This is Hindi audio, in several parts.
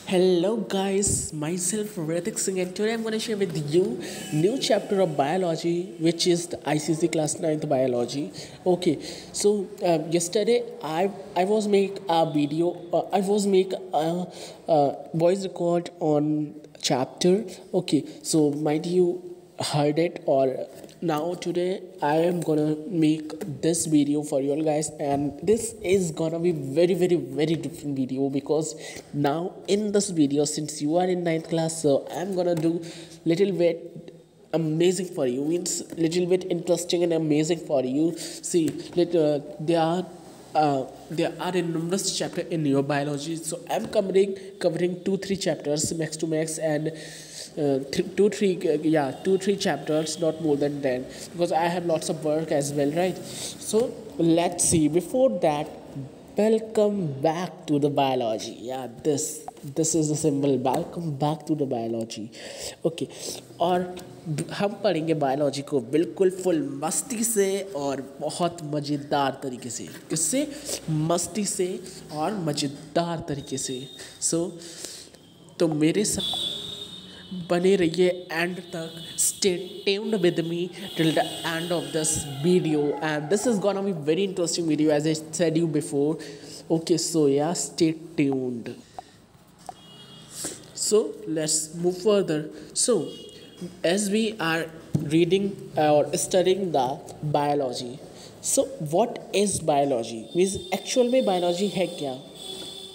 Hello guys, myself Ritik Singh and today I'm going to share with you new chapter of biology which is the ICC class 9th biology. Okay, so yesterday I was make a video I was make a voice record on chapter. Okay, so might you heard it or now today I am gonna make this video for you all guys, and this is gonna be very different video because now in this video, since you are in ninth class, so I'm gonna do little bit amazing for you, means little bit interesting and amazing for you. See, there are a numerous chapter in your biology, so I'm covering 2-3 chapters max to max, and 2-3 chapters, not more than 10, because I have lots of work as well, right? So let's see. Before that, welcome back to the biology. Yeah, this is the symbol. Welcome back to the biology. Okay, और हम पढ़ेंगे बायोलॉजी को बिल्कुल फुल मस्ती से और बहुत मज़ेदार तरीके से। किससे? मस्ती से और मज़ेदार तरीके से। तो मेरे साथ बने रहिए एंड तक. Stay tuned with me till the end of this video, and this is gonna be very interesting video as I said you before. Okay, so yeah, stay tuned. So let's move further. So as we are reading or studying the biology, so what is biology? Means actual में biology है क्या?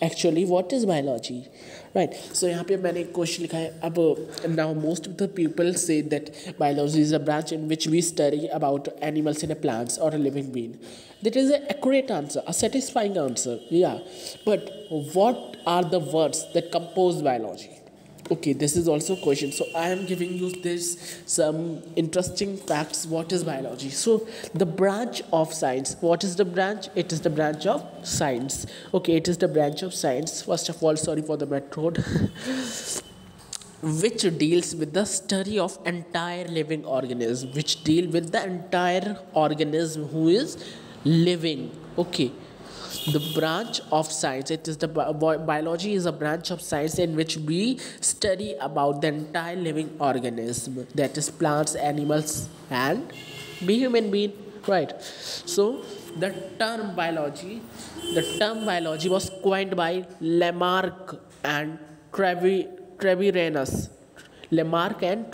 Actually what is biology? Right, so यहाँ पे मैंने एक क्वेश्चन लिखा है. अब now most of the people say that biology is a branch in which we study about animals in a plants or a living being. That is an accurate answer, a satisfying answer, yeah. But what are the words that compose biology? Okay, this is also a question. So I am giving you this some interesting facts. What is biology? So the branch of science. What is the branch? It is the branch of science. Okay, it is the branch of science. First of all, sorry for the bad road. Which deals with the study of entire living organism. Which deal with the entire organism who is living. Okay, the branch of science, it is the biology is a branch of science in which we study about the entire living organism, that is plants, animals, and be human being, right? So the term biology was coined by Lamarck and Treviranus. Lamarck and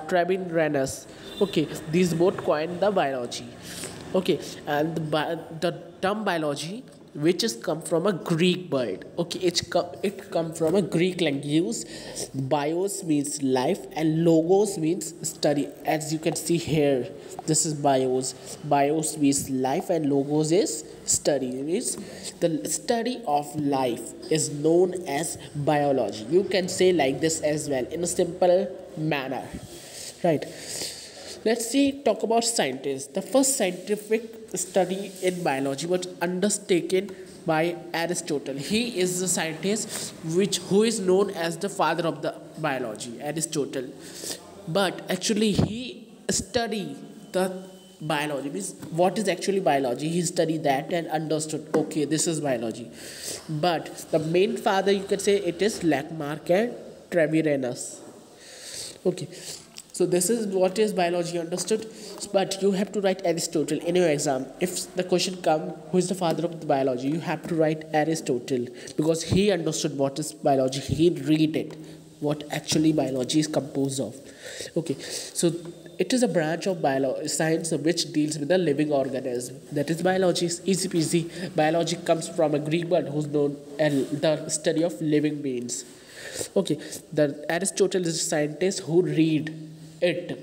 Treviranus. Okay, these both coined the biology. Okay, and the term biology, which is come from a Greek word. Okay, it come from a Greek language. Bios means life and logos means study. As you can see here, this is bios. Bios means life and logos is study. It means the study of life is known as biology. You can say like this as well in a simple manner, right? Let's talk about scientists. The first scientific study in biology was undertaken by Aristotle. He is the scientist who is known as the father of the biology, Aristotle. But actually he studied the biology, means what is actually biology. He studied that and understood, okay, this is biology. But the main father, you can say, it is Lamarck and Treviranus. Okay, so this is what is biology understood. But you have to write Aristotle in your exam. If the question come, who is the father of the biology, you have to write Aristotle, because he understood what is biology. He read it, what actually biology is composed of. Okay, so it is a branch of science which deals with the living organism. That is biology. Easy peasy. Biology comes from a Greek word who's known as the study of living beings. Okay, the Aristotle is a scientist who read it,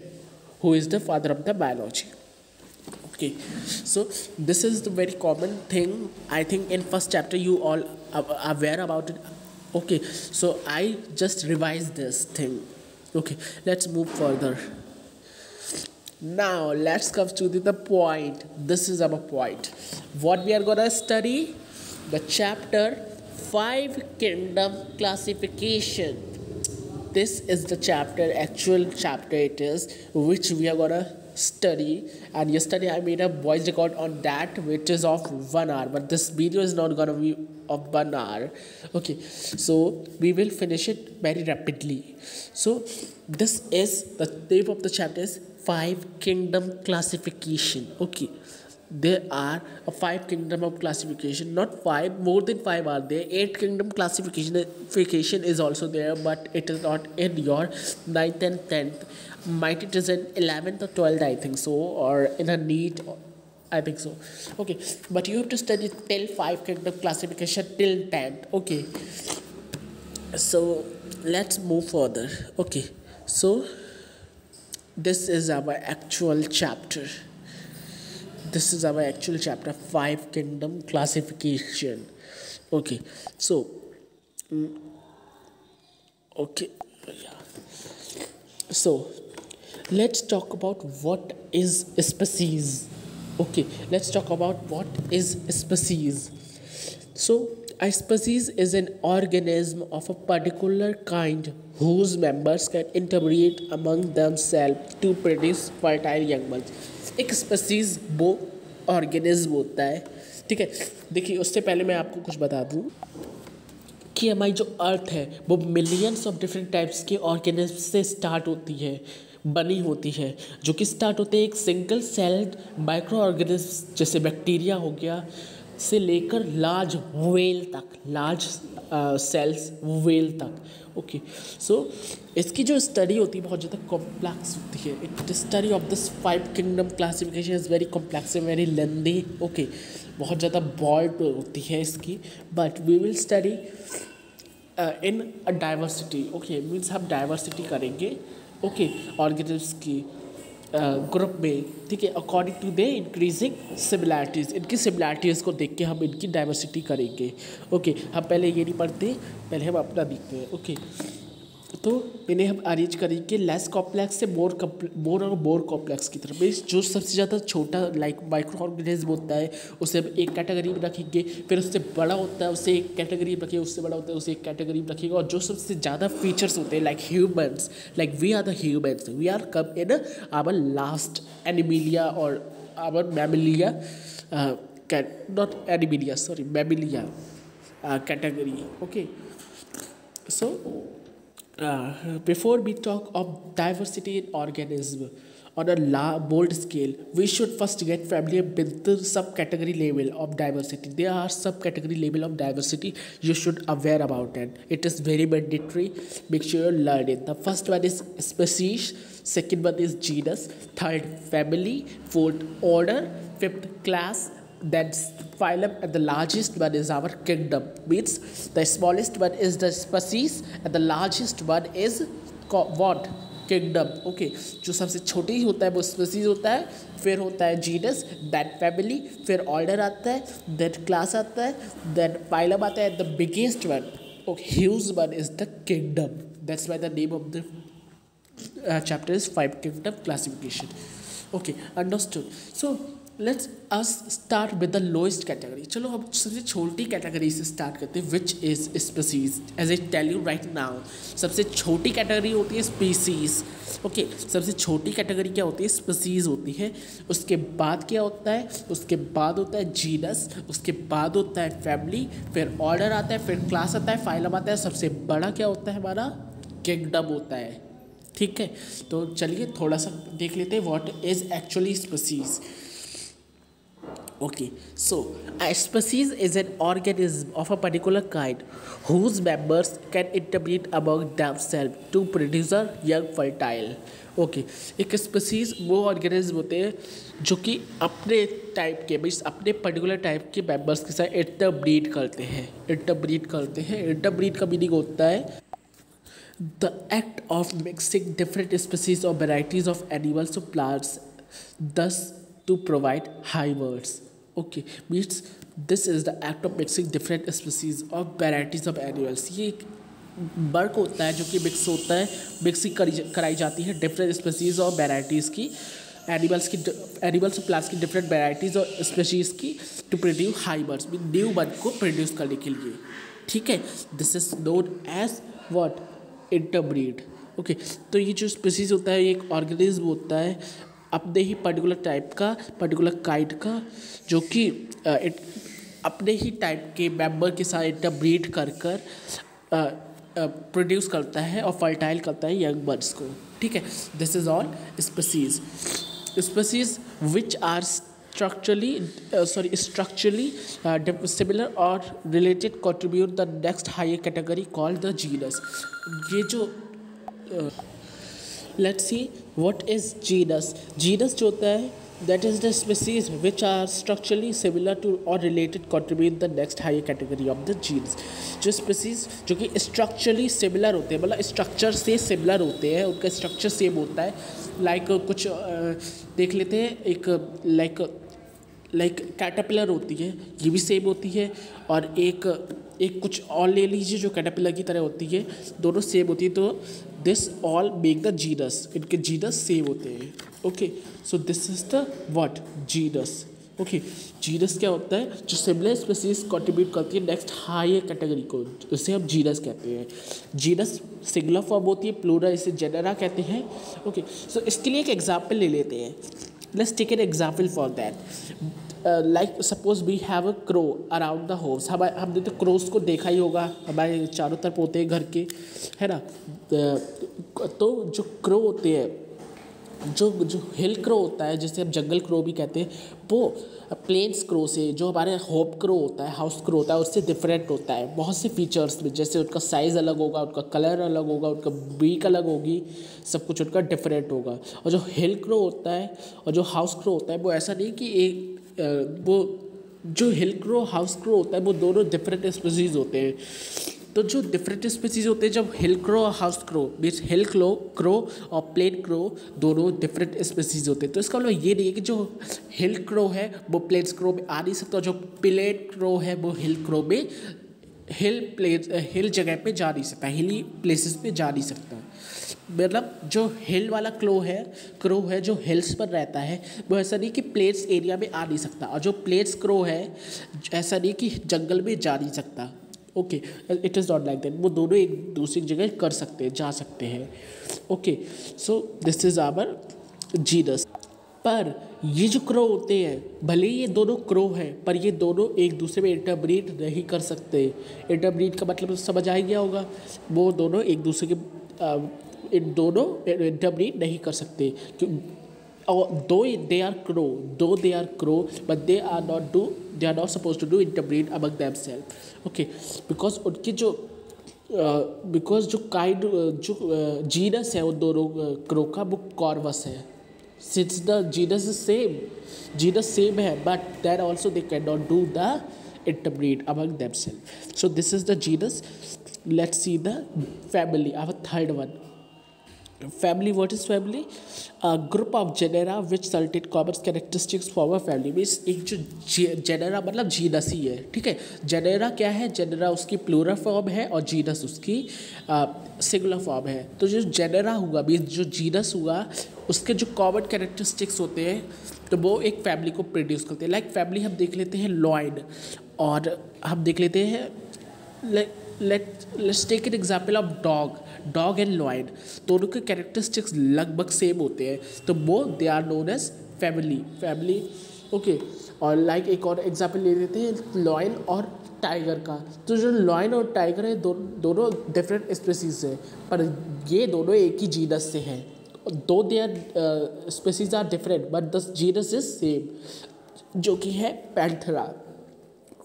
who is the father of the biology. Okay, so this is the very common thing. I think in first chapter you all are aware about it. Okay, so I just revised this thing. Okay, let's move further. Now let's come to the point. This is our point. What we are gonna study? The chapter 5 kingdom classification. This is the chapter, actual chapter it is, which we are gonna study, and yesterday I made a voice record on that which is of 1 hour, but this video is not gonna be of 1 hour. Okay, so we will finish it very rapidly. So this is the name of the chapter is five kingdom classification. Okay, there are a five kingdom of classification, not five, more than five are there. Eight kingdom classification is also there, but it is not in your 9th and 10th. Might it is in 11th or 12th, I think so, or in a NEET, I think so. Okay, but you have to study till five kingdom classification till 10th. Okay, so let's move further. Okay, so this is our actual chapter. This is our actual chapter, five kingdom classification. Okay, so okay, yeah. So let's talk about what is species. Okay, let's talk about what is species. So a species is an organism of a particular kind whose members can interbreed among themselves to produce fertile young ones. एक स्पीसीज वो ऑर्गेनिज्म होता है, ठीक है। देखिए उससे पहले मैं आपको कुछ बता दूं कि हमारी जो अर्थ है वो मिलियंस ऑफ डिफरेंट टाइप्स के ऑर्गेनिज्म से स्टार्ट होती है, बनी होती है, जो कि स्टार्ट होते हैं एक सिंगल सेल्ड माइक्रो ऑर्गेनिज्म जैसे बैक्टीरिया हो गया से लेकर लार्ज व्हेल तक, लार्ज सेल्स व्हेल तक। ओके, सो इसकी जो स्टडी होती है बहुत ज़्यादा कॉम्प्लेक्स होती है। It study of this five kingdom classification is very complex and very lengthy. Okay, बहुत ज़्यादा बॉर्ड होती है इसकी, but we will study in a diversity. Okay, means हम डाइवर्सिटी करेंगे ओके ऑर्गेनिज्म्स की ग्रुप में, ठीक है, according to the increasing similarities. इनकी सिमिलैरिटीज़ को देख के हम इनकी डाइवर्सिटी करेंगे। ओके, हम पहले ये नहीं पढ़ते, पहले हम अपना देखते हैं। ओके, तो इन्हें हम अरेंज करेंगे लेस कॉम्प्लेक्स से मोर और मोर कॉम्प्लेक्स की तरफ। जो सबसे ज़्यादा छोटा लाइक माइक्रो ऑर्गेनिज्म होता है उसे हम एक कैटेगरी में रखेंगे, फिर उससे बड़ा होता है उसे एक कैटेगरी में रखेंगे, उससे बड़ा होता है उसे एक कैटेगरी में रखेंगे, और जो सबसे ज़्यादा फीचर्स होते हैं like humans, like we are the humans, we are come in our last animalia और our mammalia, not animalia, sorry mammalia category. Okay, so before we talk of diversity in organism on a bold scale, we should first get familiar with the subcategory level of diversity. There are subcategory level of diversity you should aware about it. It is very mandatory. Make sure you learn it. The first one is species, second one is genus, third family, fourth order, fifth class, then phylum, and the largest one is our kingdom. Means the smallest one is the species and the largest one is what? Kingdom. Okay, जो सबसे छोटी होता है वो species होता है, फिर होता है genus, then family, फिर order आता है, then class आता है, then phylum आता है, the biggest one, okay, huge one is the kingdom. That's why the name of the chapter is five kingdom classification. Okay, understood. So let's us start with the lowest category. चलो हम सबसे छोटी कैटेगरी से स्टार्ट करते हैं, which is species. As I tell you right now, सबसे छोटी कैटेगरी होती है स्पीसीज। ओके, सबसे छोटी कैटेगरी क्या होती है? स्पीसीज होती है। उसके बाद क्या होता है? उसके बाद होता है जीनस, उसके बाद होता है फैमिली, फिर ऑर्डर आता है, फिर क्लास आता है, फाइलम आता है, सबसे बड़ा क्या होता है हमारा? किंगडम होता है। ठीक है, तो चलिए थोड़ा सा देख लेते हैं what is actually species. Okay, so a species is an organism of a particular kind whose members can interbreed among themselves to produce a young fertile. Okay, एक species वो organism होते हैं जो कि अपने टाइप के मीन्स अपने पर्टिकुलर टाइप के मेंबर्स के साथ इंटरब्रीड करते हैं। इंटरब्रीड का मीनिंग होता है the act of mixing different species or varieties of animals or plants, thus to provide hybrids. Okay, means this is the act of mixing different species or varieties of animals. ये एक वर्क होता है जो कि मिक्स होता है, मिक्सिंग कराई जाती है डिफरेंट स्पीसीज और वेराइटीज़ की, एनिमल्स और प्लांट्स की डिफरेंट वेराइटीज़ और स्पीसीज की to produce hybrids, new bird को प्रोड्यूस करने के लिए। ठीक है, this is known as what? Interbreed. Okay, तो ये जो स्पीसीज होता है ये एक ऑर्गेनिज्म होता है अपने ही पर्टिकुलर टाइप का, पर्टिकुलर काइंड का, जो कि अपने ही टाइप के मेंबर के साथ इंटरब्रीड कर कर प्रोड्यूस करता है और फर्टाइल करता है यंग बर्ड्स को, ठीक है। This is all species. Species which are structurally similar or related contribute the next higher category called the genus। ये जो let's see what is genus। genus जो होता है that is the species which are structurally similar to or related contribute the next higher category of the genus। जो species जो कि structurally similar होते हैं, मतलब structure से similar होते हैं, उनका structure same होता है, like कुछ देख लेते हैं, एक लाइक कैटरपिलर होती है, ये भी सेम होती है, और एक कुछ और ले लीजिए जो कैटरपिलर की तरह होती है, दोनों सेम होती है, तो this all make the genus, इनके जीनस सेम होते हैं। Okay, so this is the what genus. Okay, genus क्या होता है, जो सिमिलर स्पीसीज कंट्रीब्यूट करती है नेक्स्ट हायर कैटेगरी को, उसे हम जीनस कहते हैं। जीनस सिंगुलर फॉर्म होती है, प्लूरल इसे जेनरा कहते हैं। ओके, सो इसके लिए एक एग्जाम्पल ले लेते हैं। Let's take an example for that। Like suppose we have a crow around the house। हमने तो क्रोस को देखा ही होगा, हमारे चारों तरफ होते हैं घर के, है ना। तो जो क्रो होते हैं, जो हिल क्रो होता है, जिसे हम जंगल क्रो भी कहते हैं, वो प्लेन्स क्रो से, जो हमारे होप क्रो होता है, हाउस क्रो होता है, उससे डिफरेंट होता है बहुत से फीचर्स में। जैसे उनका साइज़ अलग होगा, उनका कलर अलग होगा, उनका बीक अलग होगी, सब कुछ उनका डिफरेंट होगा। और जो हिल क्रो होता है और जो हाउस क्रो होता है, वो ऐसा नहीं कि वो जो हिल क्रो हाउस क्रो होता है, वो दोनों डिफरेंट स्पीसीज होते हैं। तो जो डिफरेंट स्पीसीज होते हैं, जब हिल क्रो और हाउस क्रो मीन्स हिल क्रो और प्लेन क्रो दोनों डिफरेंट स्पीसीज होते हैं। तो इसका मतलब ये नहीं है कि जो हिल क्रो है वो प्लेन्स क्रो में आ नहीं सकता, और जो प्लेन क्रो है वो हिल क्रो में हिल जगह पे जा नहीं सकता, हिली प्लेसेस पे जा नहीं सकता। मतलब जो हिल वाला क्रो है जो हिल्स पर रहता है, वो ऐसा नहीं कि प्लेन्स एरिया में आ नहीं सकता, और जो प्लेन्स क्रो है ऐसा नहीं कि जंगल में जा नहीं सकता। Okay, it is not like that, वो दोनों एक दूसरी जगह कर सकते हैं, जा सकते हैं। Okay, so this is our genus. पर ये जो क्रो होते हैं, भले ही ये दोनों क्रो हैं, पर ये दोनों एक दूसरे में इंटरब्रीड नहीं कर सकते। इंटरब्रीड का मतलब समझ आ गया होगा, वो दोनों एक दूसरे के इंटरब्रीड नहीं कर सकते। Though they are crow, but they are not supposed to do interbreed among themselves। Okay, because उनकी जो जीनस है उन दोनों क्रो का, वो कॉर्वस है। Since the genus is same है, but then also they cannot do the interbreed among themselves। So this is the genus। Let's see the family, our third one। Family, what is family? A group of genera which certain common characteristics form a family। Means एक जो जेनेरा मतलब जीनस ही है, ठीक है। जेनेरा क्या है, जेनेरा उसकी प्लूरल फॉर्म है और जीनस उसकी सिंगुलर फॉर्म है। तो जो जेनेरा हुआ मीन्स जो जीनस हुआ, उसके जो कॉमन कैरेक्टरिस्टिक्स होते हैं, तो वो एक फैमिली को प्रोड्यूस करते हैं। लाइक फैमिली हम देख लेते हैं लॉयन, और हम देख लेते हैं let's take an example of dog and lion. दोनों के कैरेक्टरिस्टिक्स लगभग सेम होते हैं, तो वो they are known as family. Okay, और लाइक एक और एग्जाम्पल ले लेते हैं लॉयन और टाइगर का। तो जो लॉयन और टाइगर है, दोनों डिफरेंट स्पीसीज है, पर ये दोनों एक ही जीनस से हैं। दो their species are different, but the genus is same, जो कि है Panthera.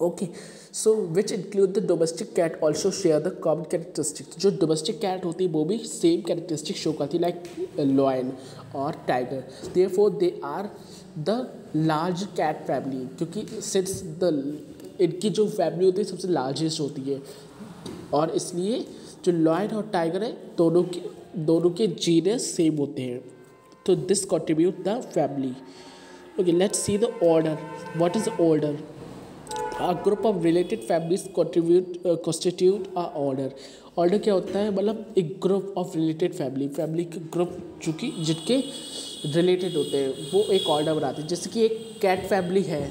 Okay, so which include the domestic cat also share the common characteristics. जो डोमेस्टिक कैट होती है वो भी सेम कैरेक्टरिस्टिक शो करती है, लाइक लॉयन और tiger. Therefore they are the large cat family, क्योंकि सिंस इनकी जो फैमिली होती है सबसे लार्जेस्ट होती है, और इसलिए जो लॉयन और टाइगर है दोनों के जीनस सेम होते हैं। तो this contribute the family. Okay, let's see the order. What is order? A group of related families constitute a order। Order क्या होता है? मतलब एक ग्रुप ऑफ रिलेटेड फैमिली के ग्रुप जिनके रिलेटेड होते हैं, वो एक ऑर्डर बनाते हैं। जैसे कि एक कैट फैमिली है,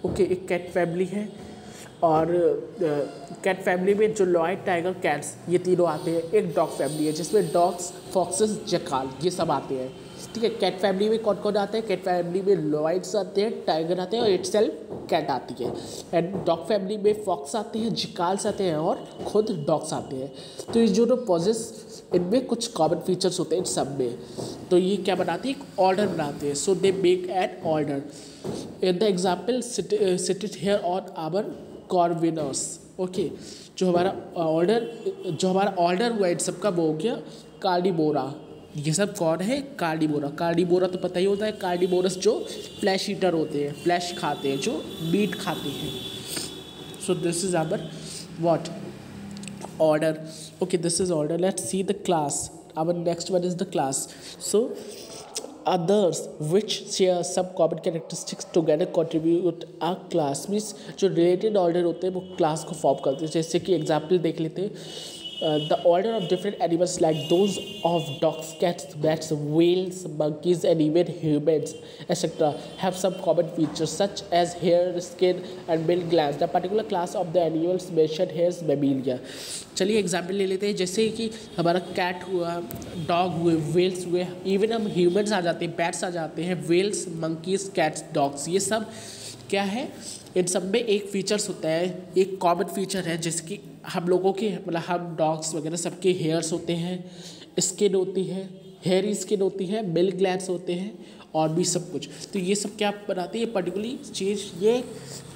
ओके, एक कैट फैमिली है, और कैट फैमिली में जो लॉयड, टाइगर, कैट्स ये तीनों आते हैं। एक डॉग फैमिली है जिसमें डॉग्स, फॉक्सेस, जैकाल ये सब आते हैं। ठीक है, कैट फैमिली में कौन कौन आते हैं? कैट फैमिली में लॉयड्स आते हैं, टाइगर आते हैं और इटसेल्फ कैट आती है। एंड डॉग फैमिली में फॉक्स आते हैं, जिकाल्स आते हैं और खुद डॉग्स आते हैं। तो ये जो पॉजेस इनमें कुछ कॉमन फीचर्स होते हैं इन सब में। तो ये क्या बनाती है? एक ऑर्डर बनाते हैं। So they make an order. In the example cited here on our corvinus. Okay, जो हमारा ऑर्डर हुआ इन सबका वो हो गया कार्निवोरा। ये सब कौन है? कार्निवोरा। कार्निवोरा तो पता ही होता है, कार्निवोरस जो फ्लैश ईटर होते हैं, फ्लैश खाते हैं, जो मीट खाते हैं। So this is our what? Order. Okay, this is order. Let's see the class. Our next one is the class. So others which share some common characteristics together contribute a class। Means जो रिलेटेड ऑर्डर होते हैं वो क्लास को फॉर्म करते हैं। जैसे कि एग्जाम्पल देख लेते हैं, the order of different animals like those of dogs, cats, bats, whales, monkeys, and even humans, etc., have some common features such as hair, skin, and milk glands. The particular class of the animals mentioned here is mammalia। चलिए एग्जाम्पल ले लेते हैं। जैसे कि हमारा कैट हुआ, डॉग हुए, वेल्स हुए, इवन हम ह्यूमन्स आ जाते हैं, बैट्स आ जाते हैं, वेल्स, मंकीज, कैट्स, डॉग्स, ये सब क्या है? इन सब में एक फीचर्स होता है, एक कॉमन फीचर है, जैसे कि हम लोगों के मतलब हम डॉग्स वगैरह सबके हेयर्स होते हैं, स्किन होती है, हेयरी स्किन होती है, मिल्क ग्लैंड्स होते हैं और भी सब कुछ। तो ये सब क्या बनाते हैं? पर्टिकुलरली चीज़ ये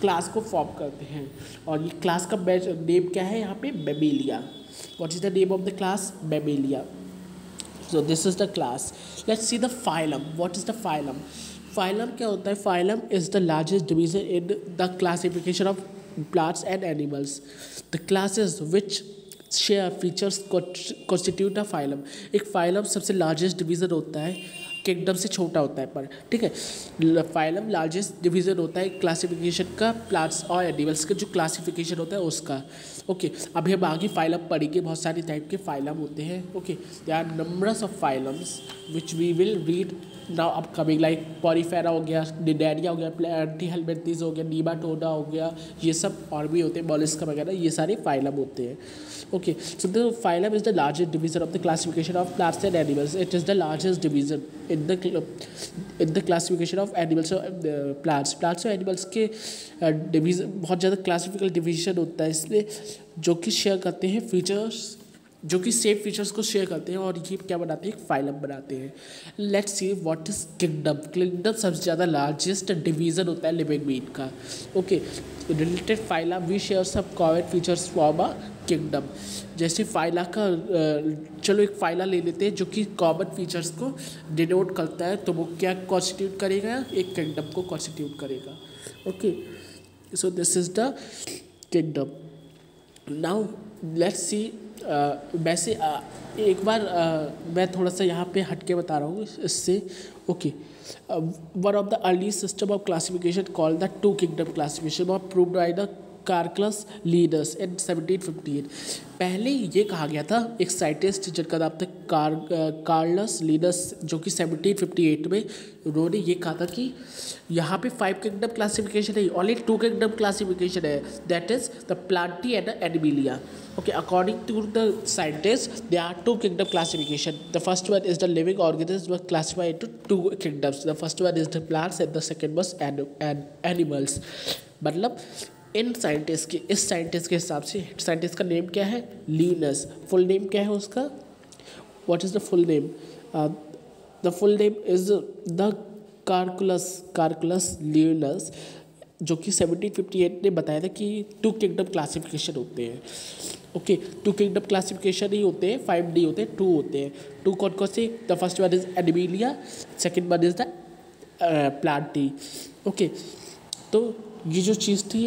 क्लास को फॉर्म करते हैं। और ये क्लास का नेम क्या है यहाँ पे? Mammalia. What is the name of the class? Mammalia. So this is the class. Let's see the phylum. What is the phylum? Phylum क्या होता है? Phylum is the largest division in the classification of plants and animals. The classes which share features constitute a phylum. एक फाइलम सबसे लार्जेस्ट डिवीज़न होता है, किंगडम से छोटा होता है पर, ठीक है। फाइलम लार्जेस्ट डिवीज़न होता है क्लासिफिकेशन का, प्लांट्स और एनिमल्स का जो क्लासिफिकेशन होता है उसका। ओके, अभी हम आगे फाइलम पढ़ेंगे। बहुत सारे टाइप के फाइलम होते हैं। Okay, there are numbers of phylums which we will read now upcoming, like Porifera हो गया, निडेरिया हो गया, प्लैटीहेल्मिंथेस हो गया, नीमाटोडा हो गया, ये सब और भी होते हैं, मोलस्का वगैरह, ये सारे फाइलम होते हैं। Okay, so the phylum is the largest division of the classification of plants and animals. It is the largest division in the classification of animals और प्लांट्स और एनिमल्स के डिवीजन। बहुत ज़्यादा क्लासिफिकल डिवीजन होता है इसमें, जो कि शेयर करते हैं फीचर्स, जो कि सेम फीचर्स को शेयर करते हैं और ये क्या बनाते हैं? एक फाइलम बनाते हैं। Let's see what is kingdom. Kingdom सबसे ज़्यादा लार्जेस्ट डिवीज़न होता है लिविंग बीइंग का। Okay, related phyla we share सब common features form a kingdom. जैसे फाइला का चलो एक फाइला ले लेते हैं जो कि कॉमन फीचर्स को डिनोट करता है, तो वो क्या कॉन्स्टिट्यूट करेगा? एक किंगडम को कॉन्स्टिट्यूट करेगा। Okay, so this is the kingdom. Now let's सी। वैसे एक बार मैं थोड़ा सा यहाँ पे हट के बता रहा हूँ इससे। Okay, one of the early system of classification called the two kingdom classification was proved by the Carolus Linnaeus in 1758। पहले ये कहा गया था, एक साइंटिस्ट जिनका नाम था कार्लस लीडर्स, जो कि 1758 में उन्होंने ये कहा था कि यहाँ पे 5 किंगडम क्लासिफिकेशन है, ओनली 2 किंगडम क्लासिफिकेशन है, that is the Plantae and the Animalia. Okay, according to the scientists, there are 2 kingdom classification. The first one is the living organisms were classified into 2 kingdoms. The first one is the plants and the second was animals. मतलब इन साइंटिस्ट के, इस साइंटिस्ट के हिसाब से, साइंटिस्ट का नेम क्या है? लीनस। फुल नेम क्या है उसका? What is the full name? The full name is the Carolus Linnaeus, जो कि 1758 ने बताया था कि 2 किंगडम क्लासिफिकेशन होते हैं। ओके, 2 किंगडम क्लासिफिकेशन ही होते हैं, 5D होते हैं, 2 होते हैं। 2 कौन कौन से? The first one is Animalia, second one is the Plantae. Okay, तो ये जो चीज़ थी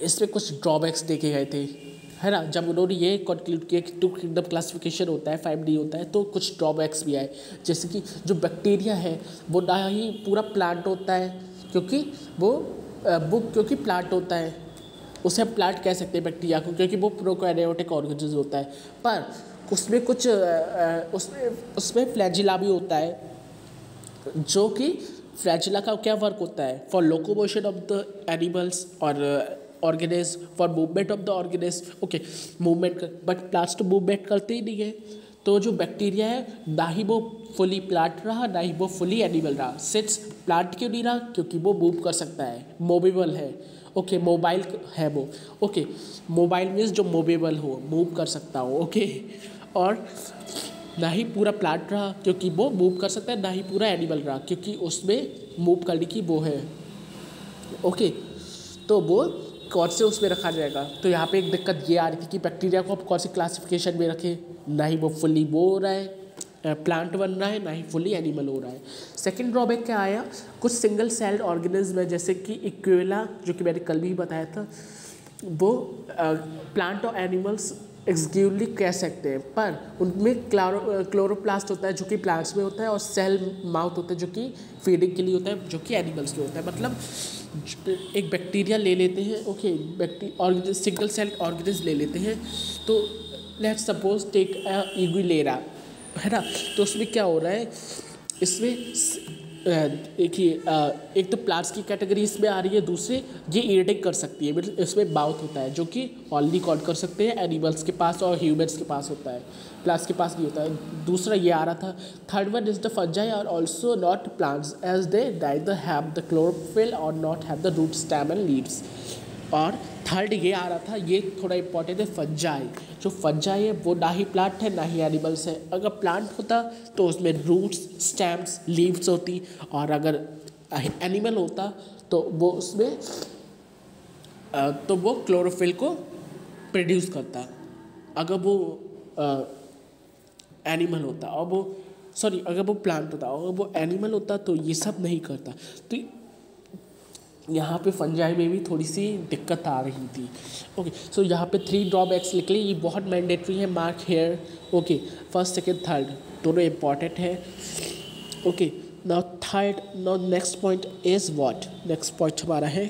इसमें कुछ ड्रॉबैक्स देखे गए थे, है ना। जब उन्होंने ये कंक्लूड किया कि 2 किंगडम क्लासिफिकेशन होता है, 5D होता है, तो कुछ ड्रॉबैक्स भी आए। जैसे कि जो बैक्टीरिया है वो ना ही पूरा प्लांट होता है, क्योंकि वो क्योंकि प्लांट होता है, उसे हम प्लांट कह सकते हैं बैक्टीरिया को, क्योंकि वो प्रोकैरियोटिक ऑर्गेनिज्म होता है। पर उसमें कुछ उसमें फ्लैजिला भी होता है, जो कि फ्लैजिला का क्या वर्क होता है? For locomotion of the animals और organism for movement of the organism, okay movement कर, बट प्लांट्स तो मूवमेंट करते ही नहीं है। तो जो बैक्टीरिया है ना ही वो फुली प्लांट रहा ना ही वो फुली एनिमल रहा। सिंस प्लांट क्यों नहीं रहा, क्योंकि वो मूव कर सकता है, मूवेबल है, ओके मोबाइल है वो, ओके मोबाइल मीन्स जो मूवेबल हो, मूव कर सकता हो, ओके। और ना ही पूरा प्लांट रहा क्योंकि वो मूव कर सकता है, ना ही पूरा एनिमल रहा क्योंकि उसमें मूव करने की वो है, ओके। तो वो कौन से उसमें रखा जाएगा, तो यहाँ पे एक दिक्कत ये आ रही थी कि बैक्टीरिया को आप कौन सी क्लासिफिकेशन में रखें, ना ही वो फुली वो हो रहा है प्लांट बन रहा है, ना ही फुली एनिमल हो रहा है। सेकंड ड्रॉबैक क्या आया, कुछ सिंगल सेल्ड ऑर्गेनिज्म है जैसे कि इक्वेला, जो कि मैंने कल भी बताया था, वो प्लांट और एनिमल्स एग्जीक्यूटिवली कह सकते हैं, पर उनमें क्लोरोप्लास्ट होता है जो कि प्लांट्स में होता है, और सेल माउथ होता है जो कि फीडिंग के लिए होता है, जो कि एनिमल्स में होता है। मतलब एक बैक्टीरिया ले लेते हैं, ओके सिंगल सेल ऑर्गेनिज्म ले लेते हैं, तो लेट्स सपोज टेक इग्विलेरा, है ना। तो उसमें क्या हो रहा है, इसमें एक तो प्लांट्स की कैटेगरी इसमें आ रही है, दूसरे ये ईटिंग कर सकती है, मतलब इसमें बाउथ होता है जो कि ऑनली कॉल कर सकते हैं एनिमल्स के पास और ह्यूमन्स के पास होता है, प्लांट्स के पास नहीं होता है। दूसरा ये आ रहा था। Third one is the fungi are also not plants as they neither have the chlorophyll और not have the root stem and leaves. और थर्ड ये आ रहा था, ये थोड़ा इंपॉर्टेंट है, फंजाई। जो फंजाई है वो ना ही प्लांट है ना ही एनिमल्स है। अगर प्लांट होता तो उसमें रूट्स स्टेम्स लीव्स होती, और अगर एनिमल होता तो वो उसमें तो वो क्लोरोफिल को प्रोड्यूस करता। अगर वो एनिमल होता और वो अगर वो प्लांट होता और वो एनिमल होता तो ये सब नहीं करता। तो यहाँ पे फंजाई में भी थोड़ी सी दिक्कत आ रही थी, ओके। सो यहाँ पे 3 ड्रॉबैक्स निकले, ये बहुत मैंडेटरी है, mark here, okay. First second third दोनों इम्पॉर्टेंट है, okay. Now next point is what, next point हमारा है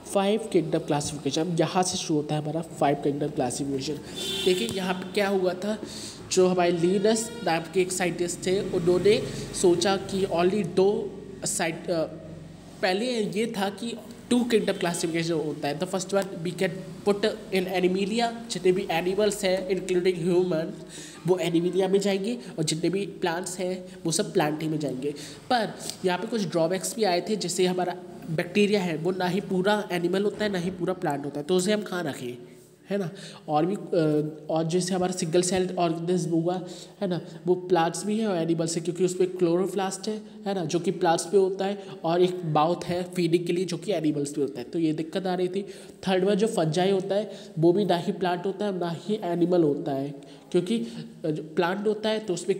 5 किंगडम क्लासिफिकेशन। यहाँ से शुरू होता है हमारा 5 किंगडम क्लासिफिकेशन। देखिए यहाँ पे क्या हुआ था, जो हमारे लीनस नाम के एक साइंटिस्ट थे, उन्होंने सोचा कि ऑनली 2 पहले ये था कि 2 किंगडम क्लासिफिकेशन होता है। The first one we can put in Animalia, जितने भी एनिमल्स हैं इंक्लूडिंग ह्यूमन वो एनिमीलिया में जाएंगे, और जितने भी प्लांट्स हैं वो सब प्लांटी में जाएंगे। पर यहाँ पे कुछ ड्रॉबैक्स भी आए थे, जैसे हमारा बैक्टीरिया है वो ना ही पूरा एनिमल होता है ना ही पूरा प्लांट होता है, तो उसे हम कहाँ रखें, है ना। और भी और जैसे हमारा सिंगल सेल ऑर्गेनिज्म हुआ, है ना, वो प्लांट्स भी है और एनिमल्स है, क्योंकि उसमें क्लोरोप्लास्ट है ना, जो कि प्लांट्स पे होता है, और एक बाउथ है फीडिंग के लिए जो कि एनिमल्स पे होता है। तो ये दिक्कत आ रही थी। थर्ड वन जो फंजाई होता है वो भी ना ही प्लांट होता है ना ही एनिमल होता है, क्योंकि जो प्लांट होता है तो उसमें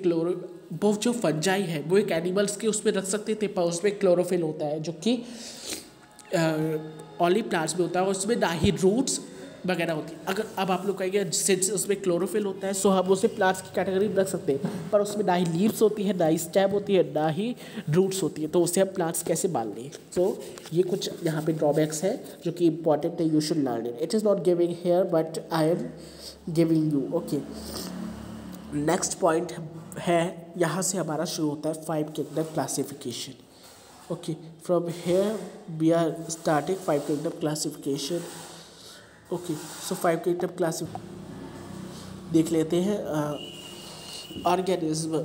वो जो फंजाई है वो एक एनिमल्स के उसमें रख सकते थे, पर उसमें क्लोरोफिल होता है जो कि ओनली प्लांट्स में होता है, और उसमें ना ही रूट्स वगैरह होती है। अगर अब आप लोग कहेंगे सिंस उसमें क्लोरोफिल होता है सो हम उसे प्लांट्स की कैटेगरी में रख सकते हैं, पर उसमें ना ही लीव्स होती है, ना ही स्टेम होती है, ना ही रूट्स होती है, तो उसे हम प्लांट्स कैसे मान लें। सो ये कुछ यहाँ पे ड्रॉबैक्स है जो कि इंपॉर्टेंट है, you should learn it. It is not giving here but I am giving you, okay. Next point है, यहाँ से हमारा शुरू होता है 5 kingdom classification, okay. From here we are starting 5 kingdom classification, okay. So 5 kingdom classification देख लेते हैं। Organism,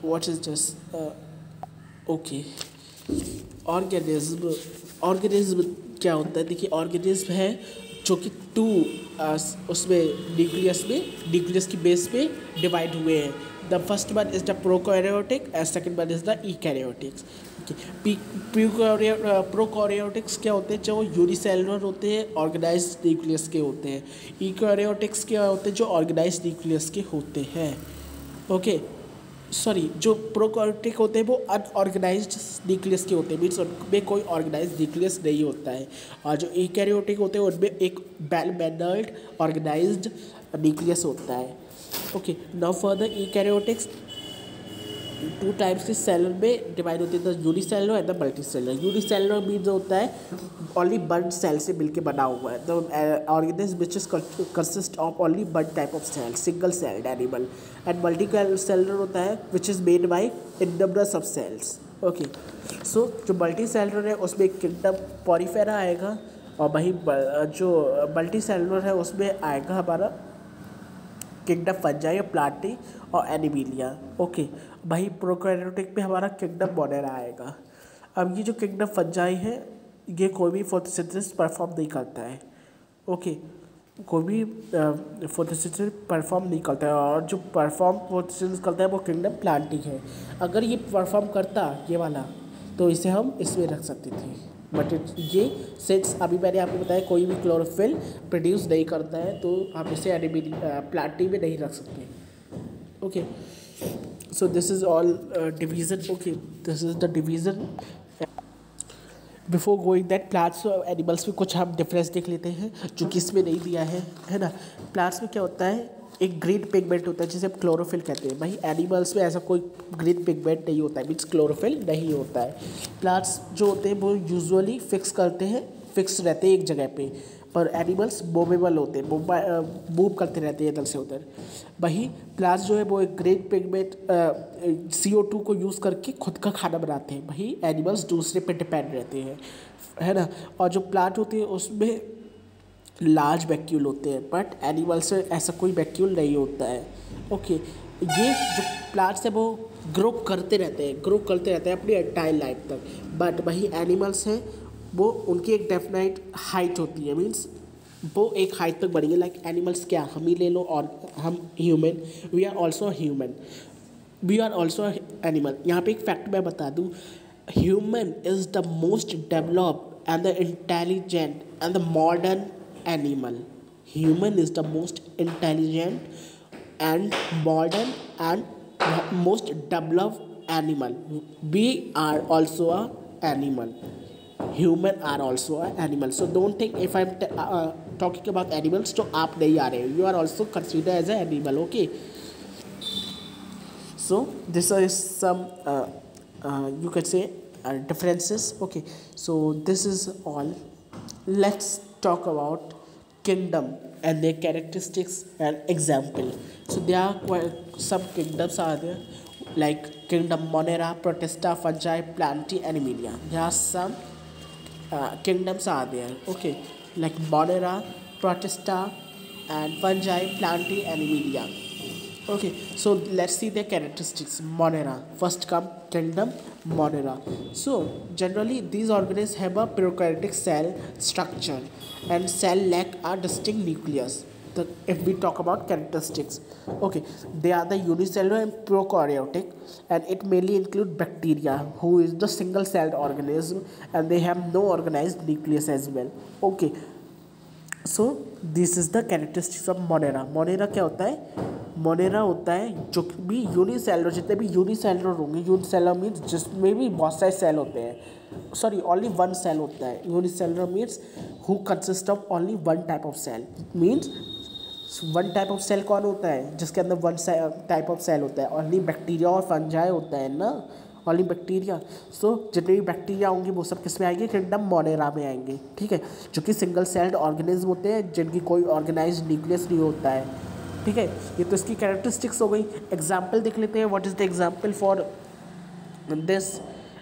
what is this, okay. Organism क्या होता है, देखिए ऑर्गेनिज्म है जो कि 2 उसमें न्यूक्लियस की बेस पे डिवाइड हुए हैं। The first one is the prokaryotic and second one is the eukaryotics. Prokaryotics क्या होते हैं, जो यूनिसेलुलर होते हैं, ऑर्गेनाइज्ड न्यूक्लियस के होते हैं। ईकैरियोटिक्स क्या होते हैं, जो ऑर्गेनाइज्ड न्यूक्लियस के होते हैं, ओके। सॉरी, जो प्रोकैरियोटिक होते हैं वो अनऑर्गेनाइज्ड न्यूक्लियस के होते हैं, मीन्स उनमें कोई ऑर्गेनाइज्ड न्यूक्लियस नहीं होता है। और जो ईकैरियोटिक होते हैं उनमें एक वेल मैनर्ड ऑर्गेनाइज्ड न्यूक्लियस होता है, ओके। नाउ फर्दर ईकैरियोटिक्स 2 टाइप्स के सेलर में डिवाइड होते हैं, unicellular and the multicellular. Unicellular means होता है ओनली वन सेल से मिलकर बना हुआ है, the organism which is consist of only one type of cell, single celled animal. And multicellular होता है which is made by innumerous of cells, okay. So जो मल्टीसेलुलर है उसमें किंगडम पॉरीफेरा आएगा, और वही जो मल्टी सेलुलर है उसमें आएगा हमारा किंगडम फंजाई, प्लांटी और एनिमिलिया। ओके, वही प्रोकैरियोटिक में हमारा किंगडम मोनेरा आएगा। अब ये जो किंगडम फंजाई है ये कोई भी फोटोसिंथेसिस परफॉर्म नहीं करता है। ओके, कोई भी फोटोसिंथेसिस परफॉर्म नहीं करता है, और जो परफॉर्म फोटोसिंथेसिस करता है वो किंगडम प्लांटी है। अगर ये परफॉर्म करता ये वाला तो इसे हम इसमें रख सकते थे, बट ये सिंस अभी मैंने आपको बताया कोई भी क्लोरोफिल प्रोड्यूस नहीं करता है तो आप इसे प्लांटी में नहीं रख सकते। Okay, so this is all division. Okay, this is the division. Before going that plants और एनिमल्स में कुछ हम डिफरेंस देख लेते हैं जो कि इसमें नहीं दिया है ना। प्लांट्स में क्या होता है, एक ग्रीन पिगमेंट होता है जिसे हम क्लोरोफिल कहते हैं। भाई एनिमल्स में ऐसा कोई ग्रीन पिगमेंट नहीं होता है, मीन्स क्लोरोफिल नहीं होता है। प्लांट्स जो होते हैं वो यूजुअली फिक्स करते हैं, फिक्स रहते हैं एक जगह पे, पर एनिमल्स मूवेबल होते हैं, मूव करते रहते हैं इधर से उधर। वही प्लांट्स जो है वो एक ग्रीन पिगमेंट CO2 को यूज़ करके खुद का खाना बनाते हैं। वही एनिमल्स दूसरे पे डिपेंड रहते हैं, है ना। और जो प्लांट होते हैं उसमें लार्ज वैक्यूल होते हैं, बट एनिमल्स में ऐसा कोई वैक्यूल नहीं होता है। ओके, ये जो प्लांट्स है वो ग्रो करते रहते हैं अपनी एंटायर लाइफ तक, बट वही एनिमल्स हैं वो उनकी एक डेफिनाइट हाइट होती है, मीन्स वो एक हाइट तक बढ़ेंगे। लाइक एनिमल्स क्या, हम ही ले लो, और हम human, we are also human, we are also animal. यहाँ पे एक फैक्ट मैं बता दूँ, human is the most developed and the intelligent and the modern animal. Human is the most intelligent and modern and most developed animal. We are also a animal. Human are also a animal. So don't think if I'm talking about animals तो आप नहीं आ रहे, you are also considered as an animal. Okay, so this is some you can say differences. Okay, so this is all. Let's talk about kingdom and their characteristics and example. So there are quite some kingdoms are there, like kingdom Monera, Protista, Fungi, Plantae, and Emilia. There are some kingdoms are there. Okay, like Monera, Protista, and Fungi, Plantae, and Emilia. Okay, so let's see their characteristics. Monera. First come kingdom Monera. So generally these organisms have a prokaryotic cell structure and cell lack a distinct nucleus. If we talk about characteristics, okay, they are the unicellular and prokaryotic, and it mainly include bacteria, who is the single-celled organism, and they have no organized nucleus as well. Okay, so this is the characteristics of Monera. Monera क्या होता है? मोनेरा होता है जो भी यूनिसेलुलर, जितने भी यूनिसेलुलर होंगे, यूनिसेलुलर मीन्स जिसमें भी बहुत सारे सेल होते हैं, सॉरी ओनली वन सेल होता है। Unicellular means who consist of only one type of cell, means one type of cell कौन होता है जिसके अंदर वन टाइप ऑफ सेल होता है, ओनली बैक्टीरिया और फंजाई होता है ना, ओनली बैक्टीरिया। सो जितने भी बैक्टीरिया होंगे वो सब किस में आएंगे, किंगडम मोनेरा में आएंगे, ठीक है, जो कि सिंगल सेल्ड ऑर्गेनिज्म होते हैं जिनकी कोई ऑर्गेनाइज्ड न्यूक्लियस नहीं होता है, ठीक है। ये तो इसकी कैरेक्टरिस्टिक्स हो गई। एग्जाम्पल देख लेते हैं, what is the example for this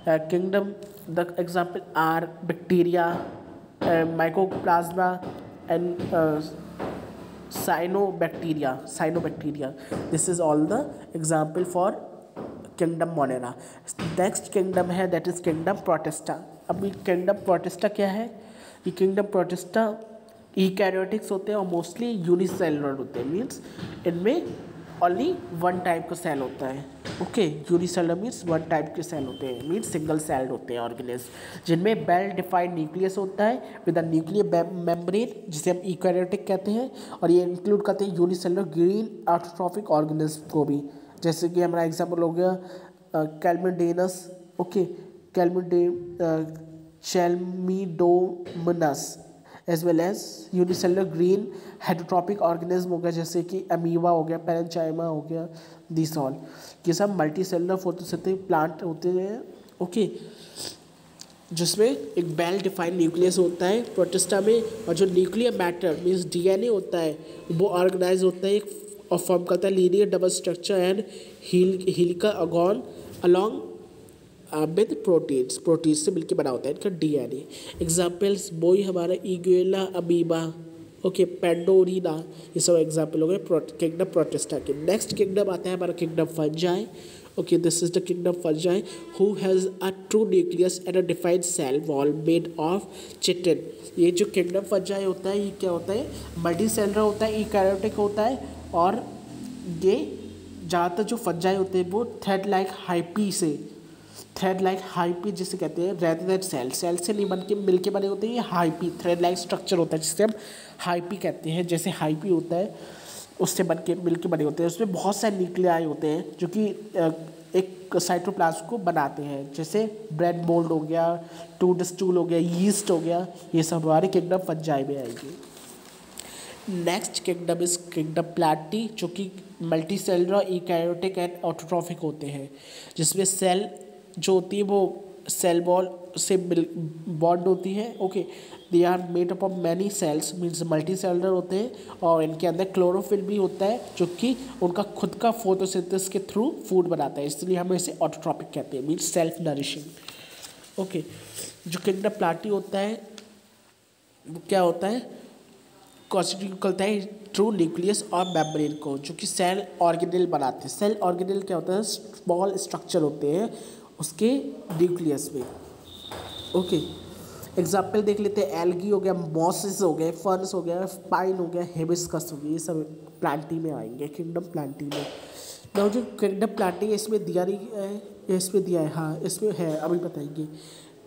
kingdom. The example are bacteria, mycoplasma and cyanobacteria. This is all the example for kingdom Monera. Next kingdom है दैट इज किंगडम प्रोटिस्टा। अब ये किंगडम प्रोटिस्टा क्या है, ये किंगडम प्रोटिस्टा ईकैरियोटिक्स होते हैं और मोस्टली यूनिसेलुलर होते हैं, मीन्स इनमें ओनली वन टाइप का सेल होता है। Okay, unicellular means one type के सेल होते हैं, मीन्स सिंगल सेल्ड होते हैं ऑर्गेनिज्म, जिनमें वेल डिफाइंड न्यूक्लियस होता है विद अ न्यूक्लियर मेम्ब्रेन, जिसे हम ईकैरियोटिक कहते हैं। और ये इंक्लूड करते हैं यूनिसेलुलर ग्रीन ऑटोट्रॉफिक ऑर्गेनिज्म को भी, जैसे कि हमारा एग्जाम्पल हो गया chlamydomonas, okay, chlamydomonas, as well as unicellular green heterotrophic organism हो गया, जैसे कि अमीबा हो गया, पैरेंचाइमा हो गया, दिस ऑल। ये सब मल्टी सेलुलर फोटोसिंथेटिक प्लांट होते हैं, ओके, जिसमें एक वेल डिफाइंड न्यूक्लियस होता है प्रोटिस्टा में, और जो न्यूक्लियर मैटर मीन्स DNA होता है वो ऑर्गेनाइज होता है और फॉर्म करता है linear double structure and helical again along with proteins, protein से मिलकर बना होता है इनका डीएनए। एग्जाम्पल्स वही हमारा इगुएला अमीबा, ओके, पेंडोरिना, ये सब एग्जाम्पल हो गए किंगडम प्रोटिस्टा के। नेक्स्ट किंगडम आता है हमारा kingdom fungi. Okay, this is the kingdom fungi who has a true nucleus and a defined cell wall made of chitin. ये जो किंगडम फंजाई होता है ये क्या होता है, मल्टी सेलर होता है, यूकैरियोटिक होता है, और ये ज़्यादातर जो फंजाई होते हैं वो थ्रेड लाइक हाइपी जिसे कहते हैं, रेदर देन सेल से नहीं बन के मिल के बने होते हैं, ये हाइपी थ्रेड लाइक स्ट्रक्चर होता है जिसे हम हाइपी कहते हैं। जैसे हाइपी होता है उससे बन के मिल के बने होते हैं, उसमें बहुत सारे न्यूक्लियाई होते हैं जो कि एक साइटोप्लाज्म को बनाते हैं, जैसे ब्रेड मोल्ड हो गया, टूड स्टूल हो गया, यीस्ट हो गया, ये सब हमारे किंगडम फंजाई में आएंगे। नेक्स्ट किंगडम इज किंगडम प्लाटी, जो कि multi cellular, eukaryotic and autotrophic होते हैं, जिसमें सेल जो होती है वो सेल वॉल से बॉन्ड होती है। Okay, they are made up of many cells, means multicellular होते हैं, और इनके अंदर क्लोरोफिल भी होता है जो कि उनका खुद का फोटोसिंथेसिस के थ्रू फूड बनाता है, इसलिए हम इसे ऑटोट्रॉपिक कहते हैं, मीन्स सेल्फ नरिशिंग। ओके, जो किंगडम प्लाटी होता है वो क्या होता है, कॉन्स्टिट्यूट करता है ट्रू न्यूक्लियस और मेम्ब्रेन को, जो कि सेल ऑर्गेनेल बनाते हैं। सेल ऑर्गेनेल क्या होता है, स्मॉल स्ट्रक्चर होते हैं उसके न्यूक्लियस में। ओके, एग्जाम्पल देख लेते हैं, एल्गी हो गया, मॉसेस हो गए, फर्न्स हो गया, पाइन हो गया, हिबिस्कस हो गया, ये सब प्लांटी में आएंगे, किंगडम प्लांटी में। ना जो किंगडम प्लांटी है इसमें दिया नहीं है, इसमें दिया है, हाँ इसमें है, अभी बताएंगे।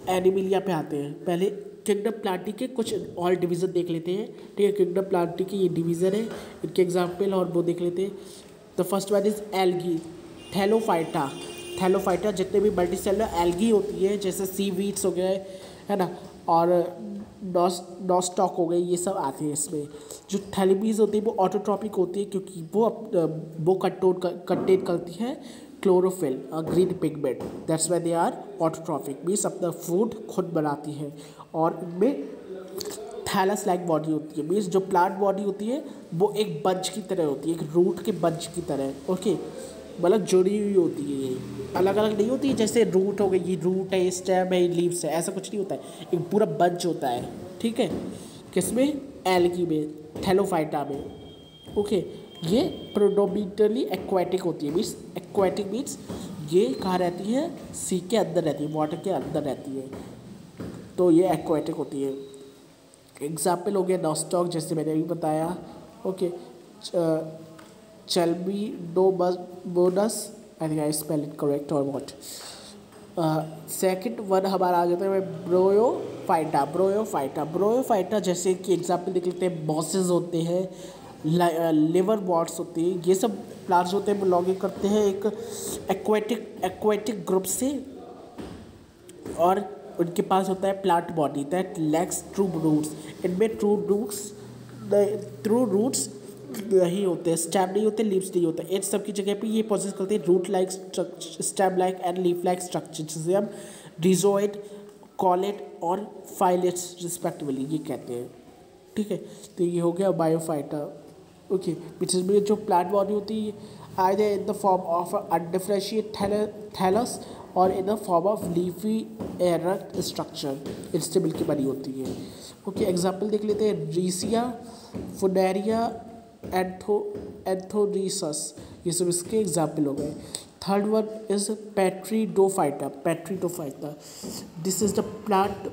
एनिमिलिया पे आते हैं, पहले किंगडम प्लांटी के कुछ और डिवीज़न देख लेते हैं। ठीक है, किंगडम प्लांटी की ये डिवीज़न है, इनके एग्जाम्पल और वो देख लेते हैं। The first one is algae, Thallophyta, जितने भी मल्टी सेलुलर एल्गी होती है जैसे सीवीड्स हो गए, है ना, और नॉस्टॉक हो गए, ये सब आते हैं इसमें। जो थैलेमीज होती है वो ऑटोट्रॉपिक होती है क्योंकि वो कंटेन करती है chlorophyll, green pigment, that's why they are autotrophic, means अपना फूड खुद बनाती है। और इनमें थैलस लाइक बॉडी होती है, मीन्स जो प्लांट बॉडी होती है वो एक बंच की तरह होती है, एक रूट के बंच की तरह। ओके, मतलब जुड़ी हुई होती है, ये अलग अलग नहीं होती है, जैसे रूट हो गई, ये रूट है, स्टेम है, लीव्स है, ऐसा कुछ नहीं होता है, एक पूरा बंच होता है। ठीक है, किसमें, एल्गी में, थैलोफाइटा में। ओके, ये प्रोडोमिनेटली एक्वाटिक होती है, मीन्स एक्वाटिक मीन्स ये कहाँ रहती है, सी के अंदर रहती है, वाटर के अंदर रहती है, तो ये एक्वाटिक होती है। एग्जाम्पल हो गया नॉस्टॉक, जैसे मैंने अभी बताया। Okay, chlamydomonas, I think I spell it correct or what. Second one हमारा आ जाता है ब्रोयोफाइटा, जैसे कि एग्जाम्पल देख लेते हैं, बॉसेस होते हैं, लिवर वॉट्स होती है, ये सब प्लांट्स होते हैं, बिलोंगिंग करते हैं एक एक्वेटिक ग्रुप से, और उनके पास होता है plant body that lacks true roots. इनमें ट्रू रूट्स नहीं होते, स्टेम नहीं होते, लीव्स नहीं होते, इन सब की जगह पे ये पोजेस करते हैं root like structure, stem like and leaf like structure, जिसे हम रिजोइड, कॉलेट और फाइलेट्स रिस्पेक्टिवली ये कहते हैं। ठीक है, तो ये हो गया बायोफाइटा। ओके, जिसमें जो प्लांट बॉडी होती है either in the form of undifferentiate thallus or in the form of leafy erect structure, इससे मिलकर बनी होती है। ओके, एग्जाम्पल देख लेते हैं, रीसिया, फुनेरिया, एंथोरीसस, ये सब इसके एग्जाम्पल हो गए। Third one is pteridophyta, this is the plant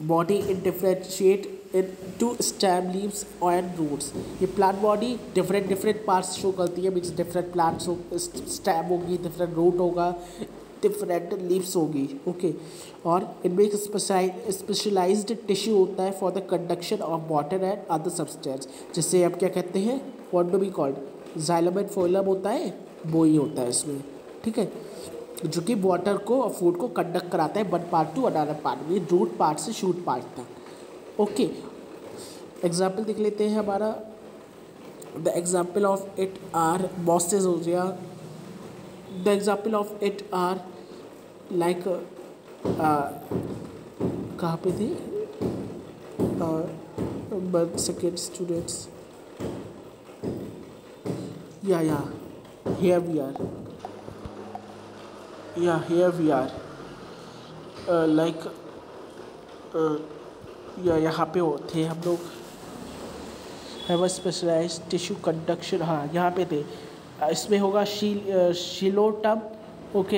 body in differentiate into stem, leaves and roots. ये plant body different parts show करती है, मीन्स डिफरेंट प्लांट्स, स्टेम होगी, डिफरेंट रूट होगा, डिफरेंट लीव्स होगी। ओके, और इनमें एक स्पेशलाइज्ड टिश्यू होता है for the conduction of water and other substance, जिससे आप क्या कहते हैं, what do we called, xylem and phloem होता है, वो ही होता है इसमें। ठीक है, जो कि वाटर को और फूड को कंडक्ट कराता है one part to another part, ये रूट पार्ट से शूट पार्ट तक। ओके, एग्जाम्पल देख लेते हैं हमारा, the example of it are mosses हो गया, the example of it are like कहाँ पे थी, सेकेंड स्टूडेंट्स, या हियर वी आर, लाइक यहाँ पे थे हम लोग, हैव स्पेशलाइज टिश्यू कंडक्शन, हाँ यहाँ पे थे। इसमें होगा शिलोटम, ओके,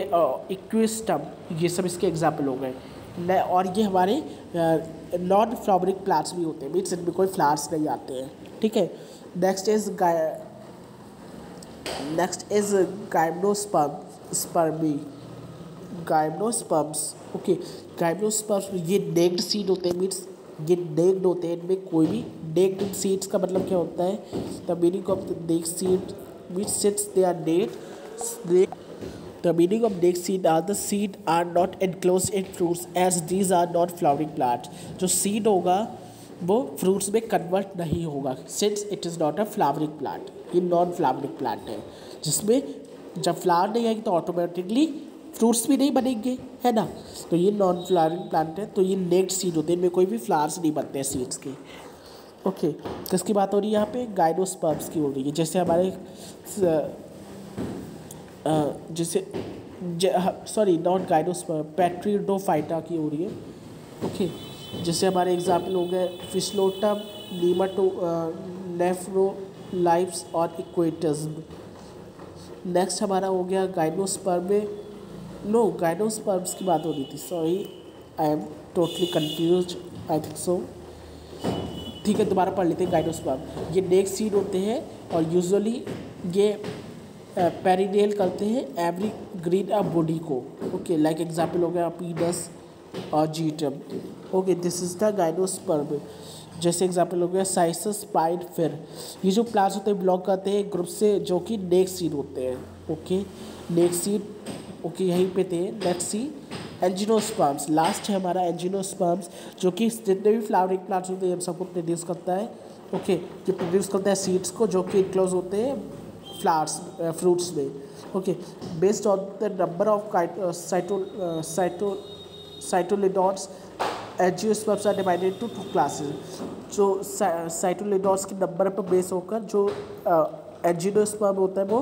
इक्विस्टम, ये सब इसके एग्जाम्पल हो गए। और ये हमारे नॉन फ्लावरिंग प्लांट्स भी होते हैं, मीन्स इनमें कोई फ्लावर्स नहीं आते हैं, ठीक है। Next is gymnospermae, gymnosperms, okay. Gymnosperms ये नेक्ड सीड होते हैं, मीन्स ये नेक्ड होते हैं, इनमें कोई भी नेक्ड सीड्स का मतलब क्या होता है, the meaning of the naked seed means since they are naked, the meaning of next seed are the seed are not enclosed in fruits as these are not flowering plants। जो seed होगा वो fruits में convert नहीं होगा since it is not a flowering plant, ये non flowering plant है, जिसमें जब flower नहीं आएगी तो automatically फ्रूट्स भी नहीं बनेंगे, है ना। तो ये नॉन फ्लावरिंग प्लांट है, तो ये नेक्ड सीड होते हैं, इनमें कोई भी फ्लावर्स नहीं बनते हैं सीड्स के, ओके। किसकी बात हो रही है यहाँ पे, गाइनोस्पर्म्स की हो रही है। जैसे हमारे जैसे सॉरी नॉट गाइनोस्पर्म, पैट्रिडोफाइटा की हो रही है, ओके। जैसे हमारे एग्जाम्पल हो गए फिस्लोटम, नेफ्रोलाइप्स और इक्वेटज्म। नेक्स्ट हमारा हो गया गाइनोस्पर्म में, नो गाइनोस्पर्म्स की बात हो रही थी, sorry I am totally confuse, I think so, ठीक है। दोबारा पढ़ लेते हैं। गाइनोस्पर्म ये नेक्स्ट सीड होते हैं और यूजुअली ये पेरिनेल करते हैं एवरी ग्रीन अ बॉडी को, ओके। लाइक एग्जाम्पल हो गया पीनस और gnetum, okay. This is the gymnosperm. जैसे एग्जाम्पल हो गया साइसस पाइन फिर, ये जो प्लांट्स होते हैं बिलोंग करते हैं ग्रुप से जो कि नेक्स्ट सीड होते हैं, ओके। नेक्स्ट सीड, ओके, यहीं पे थे। लेट्स सी एंजियोस्पर्म्स, लास्ट है हमारा एंजियोस्पर्म्स, जो कि जितने भी फ्लावरिंग प्लांट्स होते हैं हम सबको प्रोड्यूस करता है, ओके। ये प्रोड्यूस करता है सीड्स को जो कि इनक्लोज होते हैं फ्लावर्स फ्रूट्स में, okay. Based on the number of cotyledons angiosperms are divided to 2 classes. जो साइटोलिडॉन्स के नंबर पर बेस होकर जो एंजियोस्पर्म होता है वो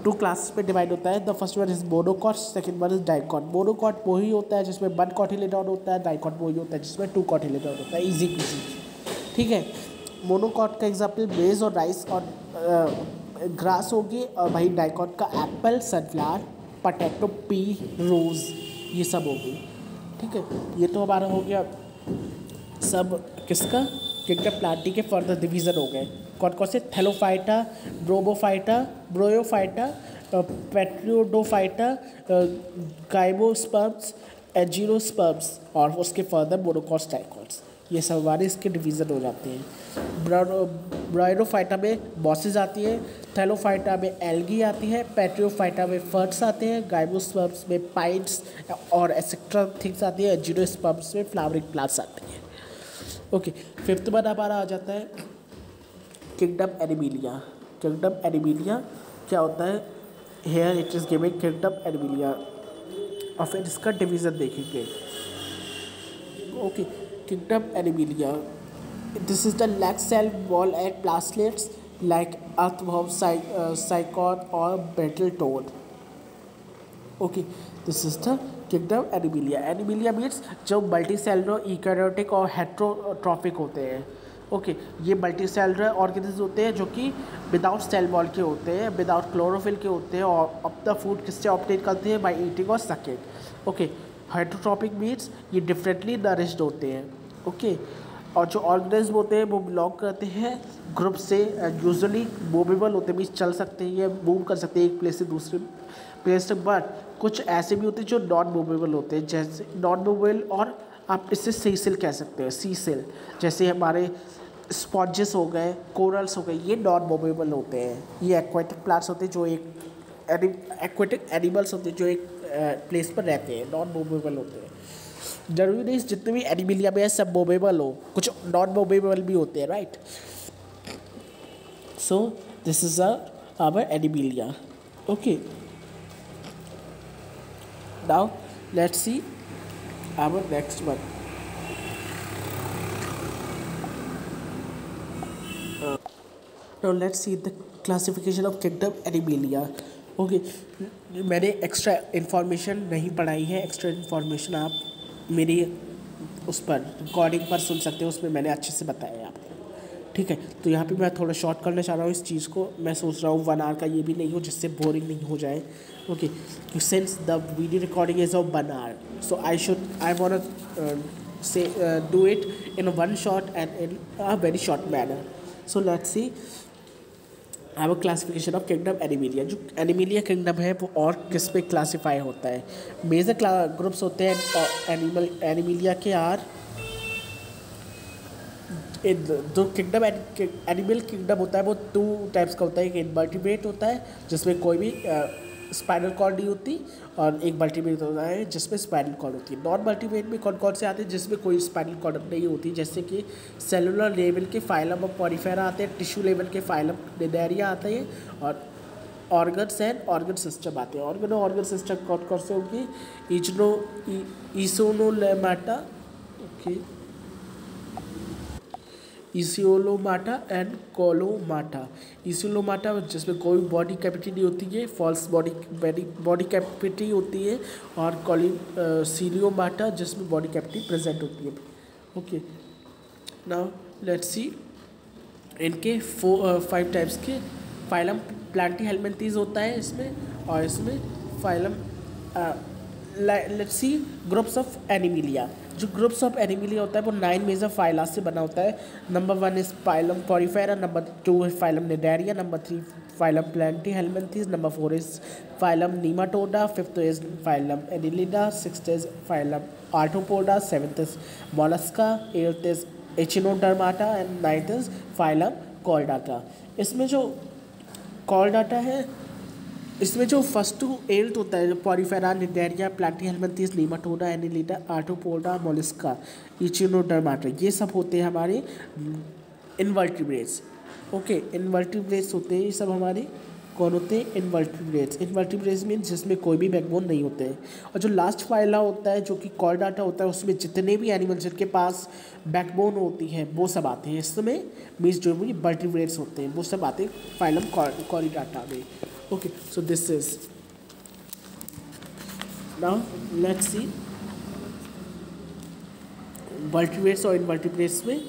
2 क्लासेस में डिवाइड होता है। The first one is monocot, second one is dicot. Monocot वो ही होता है जिसमें 1 कॉटिलेडॉन होता है, डाइकॉट वो ही होता है जिसमें 2 कॉटिलेडॉन होता है, इजी क्विजी, ठीक है। मोनोकॉट का एग्जाम्पल मेज और राइस और ग्रास होगी, और भाई डाइकॉट का एप्पल, सनफ्लावर, पटेटो, पी, रोज़, ये सब होगी, ठीक है। ये तो हमारा हो गया सब किसका, किंगडम प्लांटी के फर्दर डिवीज़न हो गए। कौन कौन से, थैलोफाइटा, ब्रोयोफाइटा, पेट्रियोडोफाइटा, गाइमोस्पर्म्स, एंजियोस्पर्म्स और उसके फर्दर मोनोकॉट्स, डाइकॉट्स, ये सब हमारे इसके डिवीज़न हो जाते हैं। ब्रायोफाइटा में मॉसेस आती है, थैलोफाइटा में एल्गी आती है, पेट्रियोफाइटा में फर्ट्स आते हैं, गाइमोस्पर्म्स में पाइन्स और एक्सेट्रा थिंग्स आती है, एंजियोस्पर्म्स में फ्लावरिंग प्लांट्स आते हैं, ओके। फिफ्थ वन हमारा आ जाता है किंगडम एनिमिलिया। किंगडम एनिमिलिया क्या होता है, here it is giving kingdom animalia, और फिर इसका डिवीज़न देखेंगे, okay. Kingdom animalia, this is the lack cell wall and plastids like earthworm, sycon और beetle toad, okay. This is the kingdom animalia. Animalia means जो मल्टी सेलुलर, यूकैरियोटिक और हेट्रोट्रॉफिक होते हैं, ओके। ये मल्टी सेलुलर ऑर्गेनिज्म होते हैं जो कि विदाउट सेल वॉल के होते हैं, विदाउट क्लोरोफिल के होते हैं, और अपना फूड किससे ऑब्टेन करते हैं, बाय ईटिंग और सकिंग, ओके। हेट्रोट्रॉपिक मीन्स ये डिफरेंटली नरिश्ड होते हैं, ओके। और जो ऑर्गेनिज्म होते हैं वो बिलोंग करते हैं ग्रुप से, यूजुअली मूवेबल होते हैं, मीन्स चल सकते हैं, ये मूव कर सकते हैं एक प्लेस से दूसरे प्लेस तक, बट कुछ ऐसे भी होते हैं जो नॉन मूवेबल होते हैं, जैसे नॉन मूवेबल, और आप इससे सी सेल कह सकते हैं, सी सेल, जैसे हमारे स्पॉन्जेस हो गए, कोरल्स हो गए, ये नॉन मूवेबल होते हैं। ये एक्वाटिक प्लांट्स होते हैं जो एक एक्वाटिक एनिमल्स होते हैं जो एक प्लेस पर रहते हैं, नॉन मूवेबल होते हैं। जरूरी नहीं जितने भी एनिमिलिया में है सब मूवेबल हो, कुछ नॉन मूवेबल भी होते हैं, right. So this is our Animalia, okay. Now let's see our next one. Now let's see the classification of kingdom Animalia. Okay, मैंने एक्स्ट्रा इन्फॉर्मेशन नहीं पढ़ाई है, एक्स्ट्रा इन्फॉर्मेशन आप मेरी उस पर रिकॉर्डिंग पर सुन सकते हो, उसमें मैंने अच्छे से बताया है आपको। ठीक है, तो यहाँ पे मैं थोड़ा शॉर्ट करना चाह रहा हूँ इस चीज़ को। मैं सोच रहा हूँ 1 आवर का ये भी नहीं हो जिससे बोरिंग नहीं हो जाए। Okay, since the video recording is of 1 hour, so I want say do it in one shot and in a very short manner. So let's see our classification of kingdom Animalia. जो Animalia kingdom है वो और किस पे क्लासीफाई होता है? मेजर ग्रुप्स होते हैं Animalia के आर जो किंगडम एनिमल किंगडम होता है वो 2 टाइप्स का होता है। एक इनवर्टिब्रेट होता है जिसमें कोई भी स्पाइनल कॉर्ड नहीं होती, और एक मल्टीब्रेट होता है जिसमें स्पाइनल कॉर्ड होती है। नॉन मल्टीब्रेट में कौन कौन से आते हैं? जिसमें कोई स्पाइनल कॉर्ड नहीं होती, जैसे कि सेलुलर लेवल के फाइलम ऑफ पॉरीफेरा आते हैं, टिश्यू लेवल के फाइलम निडेरिया आते हैं, और ऑर्गन्स एंड ऑर्गन सिस्टम आते हैं। ऑर्गन सिस्टम कौन कौन से होंगे? ईसोनोलेमाटा, ओके, इसियोलोमाटा एंड कोलोमाटा। इसियोलोमाटा जिसमें कोई बॉडी कैविटी नहीं होती है, फॉल्स बॉडी कैविटी होती है, और सीलियोमाटा जिसमें बॉडी कैविटी प्रेजेंट होती है। ओके, नाउ लेट्स सी इनके 5 टाइप्स के फाइलम प्लांटीहेल्मिन्थीज होता है इसमें, और इसमें phylum let's see groups of Animalia. जो ग्रुप्स ऑफ एनिमिलिया होता है वो 9 मेजर फाइला से बना होता है। Number 1 is phylum porifera, number 2 है phylum cnidaria, number 3 phylum platyhelminthes, number 4 is phylum nematoda, 5th is phylum annelida, 6th is phylum arthropoda, 7th is mollusca, 8th is echinodermata and 9th is phylum chordata. इसमें जो कॉर्डाटा है, इसमें जो फर्स्ट 2 एल्ट होता है, porifera, cnidaria, platyhelminthes, nematoda, annelida, arthropoda, mollusca, echinodermata, ये सब होते हैं हमारे इनवर्टिब्रेट्स। ओके, इनवर्टिब्रेट्स होते हैं ये सब हमारे। कौन होते हैं? इनवर्टिब्रेट्स। इनवर्टिब्रेट्स मीन्स जिसमें कोई भी बैकबोन नहीं होते हैं। और जो लास्ट फाइला होता है जो कि कॉर्डाटा होता है, उसमें जितने भी एनिमल्स जिनके पास बैकबोन होती है वो सब आते हैं इसमें। मीन्स जो भी वर्टिब्रेट्स होते हैं वो सब आते हैं फाइलम कॉर्डाटा में। Okay, so this is, now let's see vertebrates और इनवर्टिब्रेट्स में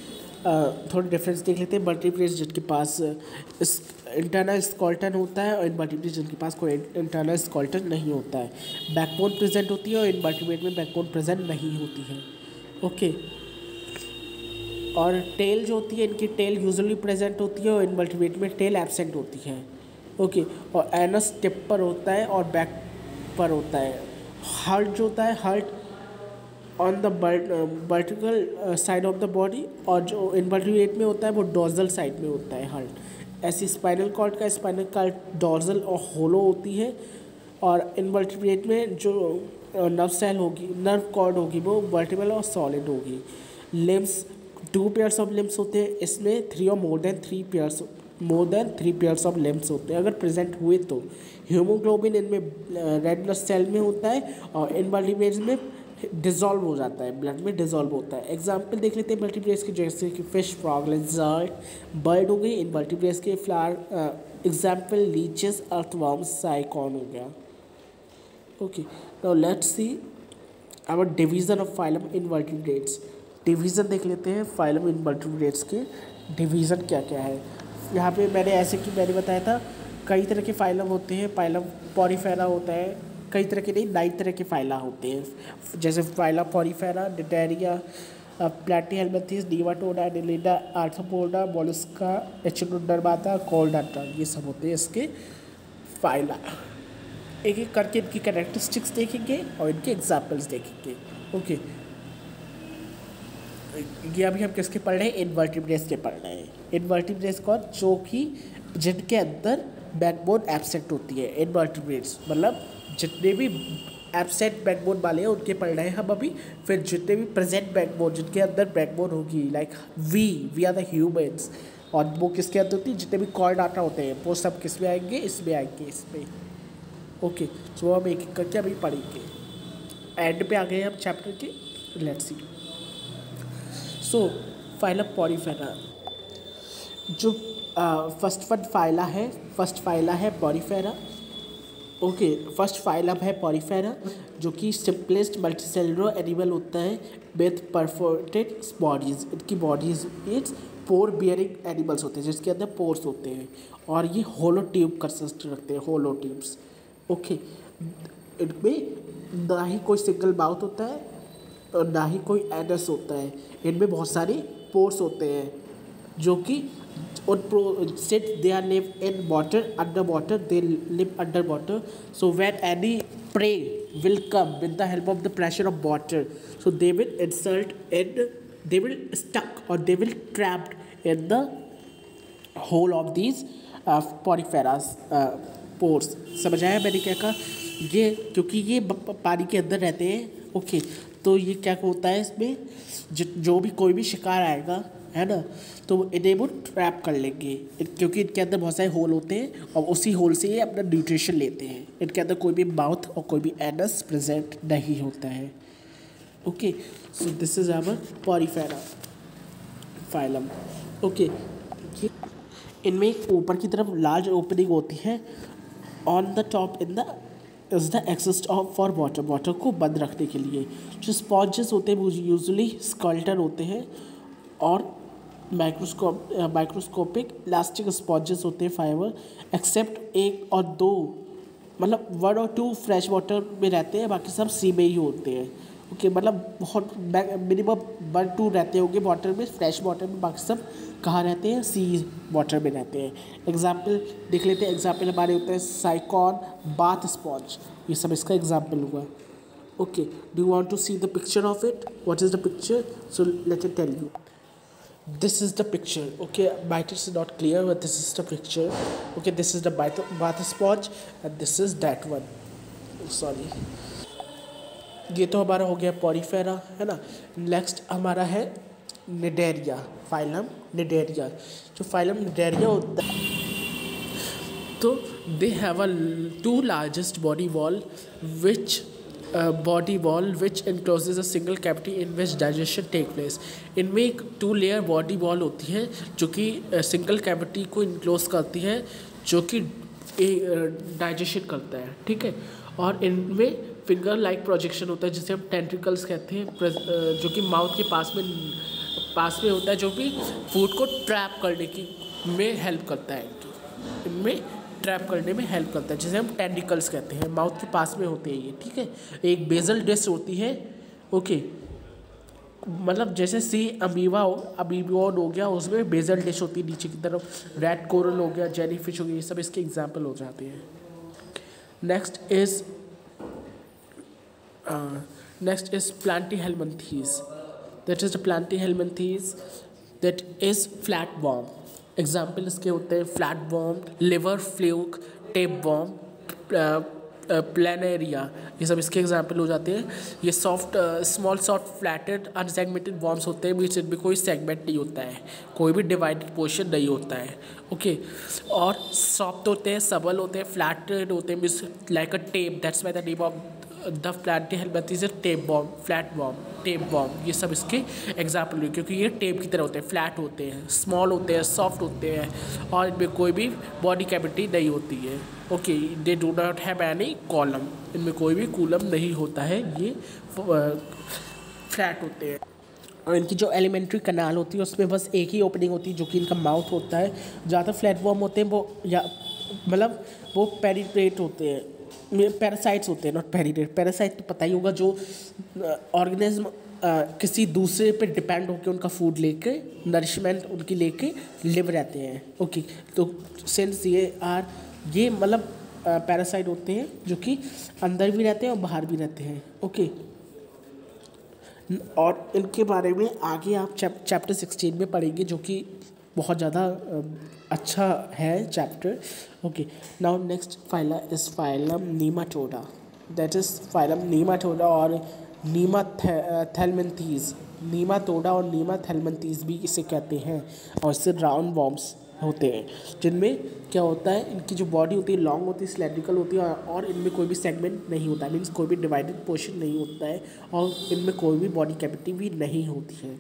थोड़ी डिफरेंस देख लेते हैं। वर्टिब्रेट्स जिनके पास इस इंटरनल स्केलेटन होता है, और इनवर्टिब्रेट्स जिनके पास कोई इंटरनल स्केलेटन नहीं होता है। बैकबोन प्रेजेंट होती है और इनवर्टिब्रेट में बैकबोन प्रेजेंट नहीं होती है। ओके, और टेल जो होती है, इनकी टेल यूजुअली प्रेजेंट होती है और इनवर्टिब्रेट में टेल एब्सेंट होती है। ओके, और एनस टिप पर होता है और बैक पर होता है। हार्ट जो होता है, heart on the vertical side of the body, और जो इनवर्टिब्रेट में होता है वो डॉर्सल साइड में होता है हार्ट। ऐसी स्पाइनल कॉर्ड डॉर्सल और होलो होती है, और इनवर्टिब्रेट में जो नर्व कॉर्ड होगी वो वर्टिबल और सॉलिड होगी। लिम्स 2 पेयर्स ऑफ लिम्स होते हैं, इसमें 3 और more than 3 pairs of limbs होते हैं अगर प्रेजेंट हुए तो। हीमोग्लोबिन इनमें रेड ब्लड सेल में होता है, और इनवर्टिब्रेट्स में डिज़ोल्व हो जाता है, ब्लड में डिज़ोल्व होता है। एग्जाम्पल देख लेते हैं इनवर्टिब्रेट्स की, जैसे कि फिश, फ्रॉग, लिजर्ड, बर्ड हो गई। इनवर्टिब्रेट्स के flower example leeches, earthworm, sycon हो गया। Okay, now let's see our division of phylum invertebrates. Division देख लेते हैं फाइलम इनवर्टिब्रेट्स के डिवीज़न क्या क्या है। यहाँ पे मैंने बताया था कई तरह के फाइलम होते हैं। फाइलम पॉरीफेरा होता है, कई तरह के नहीं 9 तरह के फाइला होते हैं, जैसे phyla porifera, cnidaria, platyhelminthes, nematoda, annelida, arthropoda, mollusca, echinodermata, chordata, ये सब होते हैं इसके फाइला। एक एक करके इनकी कैरेक्टरिस्टिक्स देखेंगे और इनके एग्जाम्पल्स देखेंगे। ओके, ये अभी हम किसके पढ़ रहे हैं? इनवर्टिब्रेट्स के पढ़ रहे हैं। इनवर्टिब्रेट्स कौन? जो कि जिनके अंदर बैकबोन एब्सेंट होती है। इनवर्टिब्रेट्स मतलब जितने भी एब्सेंट बैकबोन वाले हैं उनके पढ़ रहे हैं हम अभी। फिर जितने भी प्रेजेंट बैकबोन, जिनके अंदर बैकबोन होगी, like we are the humans, और वो किसके अंदर होती है? जितने भी कॉर्डाटा होते हैं वो सब किस में आएंगे? इसमें आएंगे, इसमें। ओके, तो हम एक एक करके अभी पढ़ेंगे। एंड पे आ गए हम चैप्टर के। Let's see. So phylum Porifera, जो फर्स्ट फाइला है पॉरीफेरा। ओके, फर्स्ट फाइलम है पॉरीफेरा, जो कि सिंपलेस्ट मल्टीसेलुलर एनिमल होता है विथ परफोरेटेड बॉडीज। इनकी bodies it's pour bearing animals होते हैं, जिसके अंदर पोर्स होते हैं, और ये होलो ट्यूब कंसिस्ट रखते हैं, होलो ट्यूब्स। ओके, इनमें ना ही कोई सिंगल माउथ होता है और ना ही कोई एनस होता है। इनमें बहुत सारे पोर्स होते हैं, जो कि since they are live in water, underwater, they live underwater. So when any prey will come with the help of the pressure of water, so they will insult and they will stuck or they will trapped in the hole of these poriferas pores। समझ आया मैंने क्या कहा? ये क्योंकि ये पानी के अंदर रहते हैं। ओके, तो ये क्या होता है, इसमें जो भी कोई भी शिकार आएगा, है ना, तो इन्हें वो ट्रैप कर लेंगे, क्योंकि इनके अंदर बहुत सारे होल होते हैं और उसी होल से ये अपना न्यूट्रिशन लेते हैं। इनके अंदर कोई भी माउथ और कोई भी एनस प्रेजेंट नहीं होता है। Okay, so this is our Porifera phylum. Okay, इनमें ऊपर की तरफ लार्ज ओपनिंग होती है, on the top in the is the exist of for water, water को बंद रखने के लिए। जो स्पॉन्जेस होते हैं वो यूजुअली स्कल्टन होते हैं, और माइक्रोस्कोपिक इलास्टिक स्पॉन्जेस होते हैं फाइबर, एक्सेप्ट एक और दो, मतलब 1 और 2 फ्रेश वाटर में रहते हैं, बाकी सब सी में ही होते हैं। ओके, मतलब बहुत मिनिमम 1-2 रहते होंगे वाटर में, फ्रेश वाटर में, बाकी सब कहाँ रहते हैं, सी वाटर में रहते हैं। एग्जाम्पल देख लेते हैं, एग्जाम्पल हमारे होते हैं साइकॉन, बाथ स्पॉन्ज, ये सब इसका एग्जाम्पल हुआ। Okay, do you want to see the picture of it? What is the picture? So let me tell you. This is the picture. Okay, might is not clear, but this is the picture. Okay, this is the bath sponge and this is that one. Sorry, ये तो हमारा हो गया पॉरीफेरा, है ना। नेक्स्ट हमारा है निडेरिया, फाइलम निडेरिया। जो फाइलम निडेरिया होता है, तो they have a 2 largest body wall which encloses a single cavity in which digestion take place। इनमें एक 2 लेयर बॉडी वॉल होती है, जो कि सिंगल कैविटी को इनक्लोज करती है, जो कि डाइजेशन करता है, ठीक है। और इनमें फिंगर लाइक प्रोजेक्शन होता है, जिसे हम टेंट्रिकल्स कहते हैं, जो कि माउथ के पास में होता है, जो भी फूड को ट्रैप करने की में हेल्प करता है। इनमें ट्रैप करने में हेल्प करता है, जिसे हम टेंटिकल्स कहते हैं, माउथ के पास में होते हैं ये, ठीक है। एक बेजल डिश होती है। ओके, मतलब जैसे सी अमीबोन हो गया, उसमें बेजल डिश होती है नीचे की तरफ, रेड कोरल हो गया, जेली फिश हो गया, ये सब इसके एग्जाम्पल हो जाते हैं। Next is platyhelminthes. That is the platyhelminthes that is flat worm. Example इसके होते हैं flat worm, liver fluke, tape worm, planaria, ये सब इसके एग्जाम्पल हो जाते हैं। ये small soft flatted unsegmented worms होते हैं, बीच में कोई सेगमेंट नहीं होता है, कोई भी डिवाइडेड पोर्शन नहीं होता है। ओके, और सॉफ्ट होते हैं, सबल होते हैं, फ्लैटेड होते हैं, means like a tape, that's why the name of the platyhelminthes is tape worm, flat worm, tape worm, ये सब इसके एग्जाम्पल हुए, क्योंकि ये टेप की तरह होते हैं, फ्लैट होते हैं, स्मॉल होते हैं, सॉफ्ट होते हैं, और इनमें कोई भी बॉडी कैविटी नहीं होती है। Okay, they do not have any column, इनमें कोई भी कॉलम नहीं होता है, ये फ्लैट होते हैं। और इनकी जो एलिमेंट्री कनाल होती है, उसमें बस एक ही ओपनिंग होती है, जो कि इनका माउथ होता है। ज़्यादा फ्लैट वॉर्म होते हैं वो, या मतलब वो पेनिट्रेट होते हैं, पैरासाइट्स होते हैं, नॉट पेनिट्रेट। पैरासाइट तो पता ही होगा, जो ऑर्गेनिज्म किसी दूसरे पे डिपेंड होकर उनका फूड लेके, नरिशमेंट उनकी लेके लिव रहते हैं। ओके, तो सिंस ये मतलब पैरासाइट होते हैं, जो कि अंदर भी रहते हैं और बाहर भी रहते हैं। ओके, और इनके बारे में आगे आप चैप्टर 16 में पढ़ेंगे, जो कि बहुत ज़्यादा अच्छा है chapter. Okay, now next phylum is phylum नीमाटोडा। That is phylum नीमाटोडा और नीमाथेलमिंथेस। नीमाटोडा और नीमाथेलमिंथेस भी इसे कहते हैं, और इससे राउंड वॉर्म्स होते हैं, जिनमें क्या होता है, इनकी जो बॉडी होती है लॉन्ग होती है, सिलेंड्रिकल होती है, और इनमें कोई भी सेगमेंट नहीं होता है, मीन्स कोई भी डिवाइडेड पोर्शन नहीं होता है, और इनमें कोई भी बॉडी कैविटी भी नहीं होती है।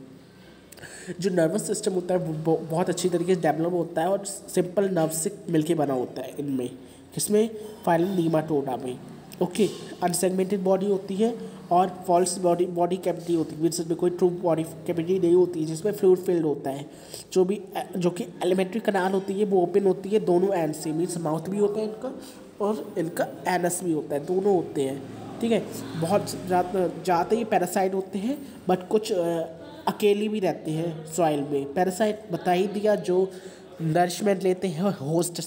जो नर्वस सिस्टम होता है वो बहुत अच्छी तरीके से डेवलप होता है और सिंपल नर्व से मिलके बना होता है इनमें, किसमें, फाइलम नीमाटोडा में। ओके, अनसेगमेंटेड बॉडी होती है और फॉल्स बॉडी कैविटी होती है, मीन्स इसमें कोई ट्रू बॉडी कैविटी नहीं होती है, जिसमें फ्लूइड फिल्ड होता है। जो कि एलिमेंट्री कनाल होती है वो ओपन होती है दोनों एंड से, मीन्स माउथ भी होता है इनका और इनका एनस भी होता है, दोनों होते हैं। ठीक है, बहुत ज़्यादा ये पैरासाइट होते हैं, बट कुछ अकेली भी रहते हैं सॉइल में। पैरासाइट बता ही दिया, जो नरिशमेंट लेते हैं होस्ट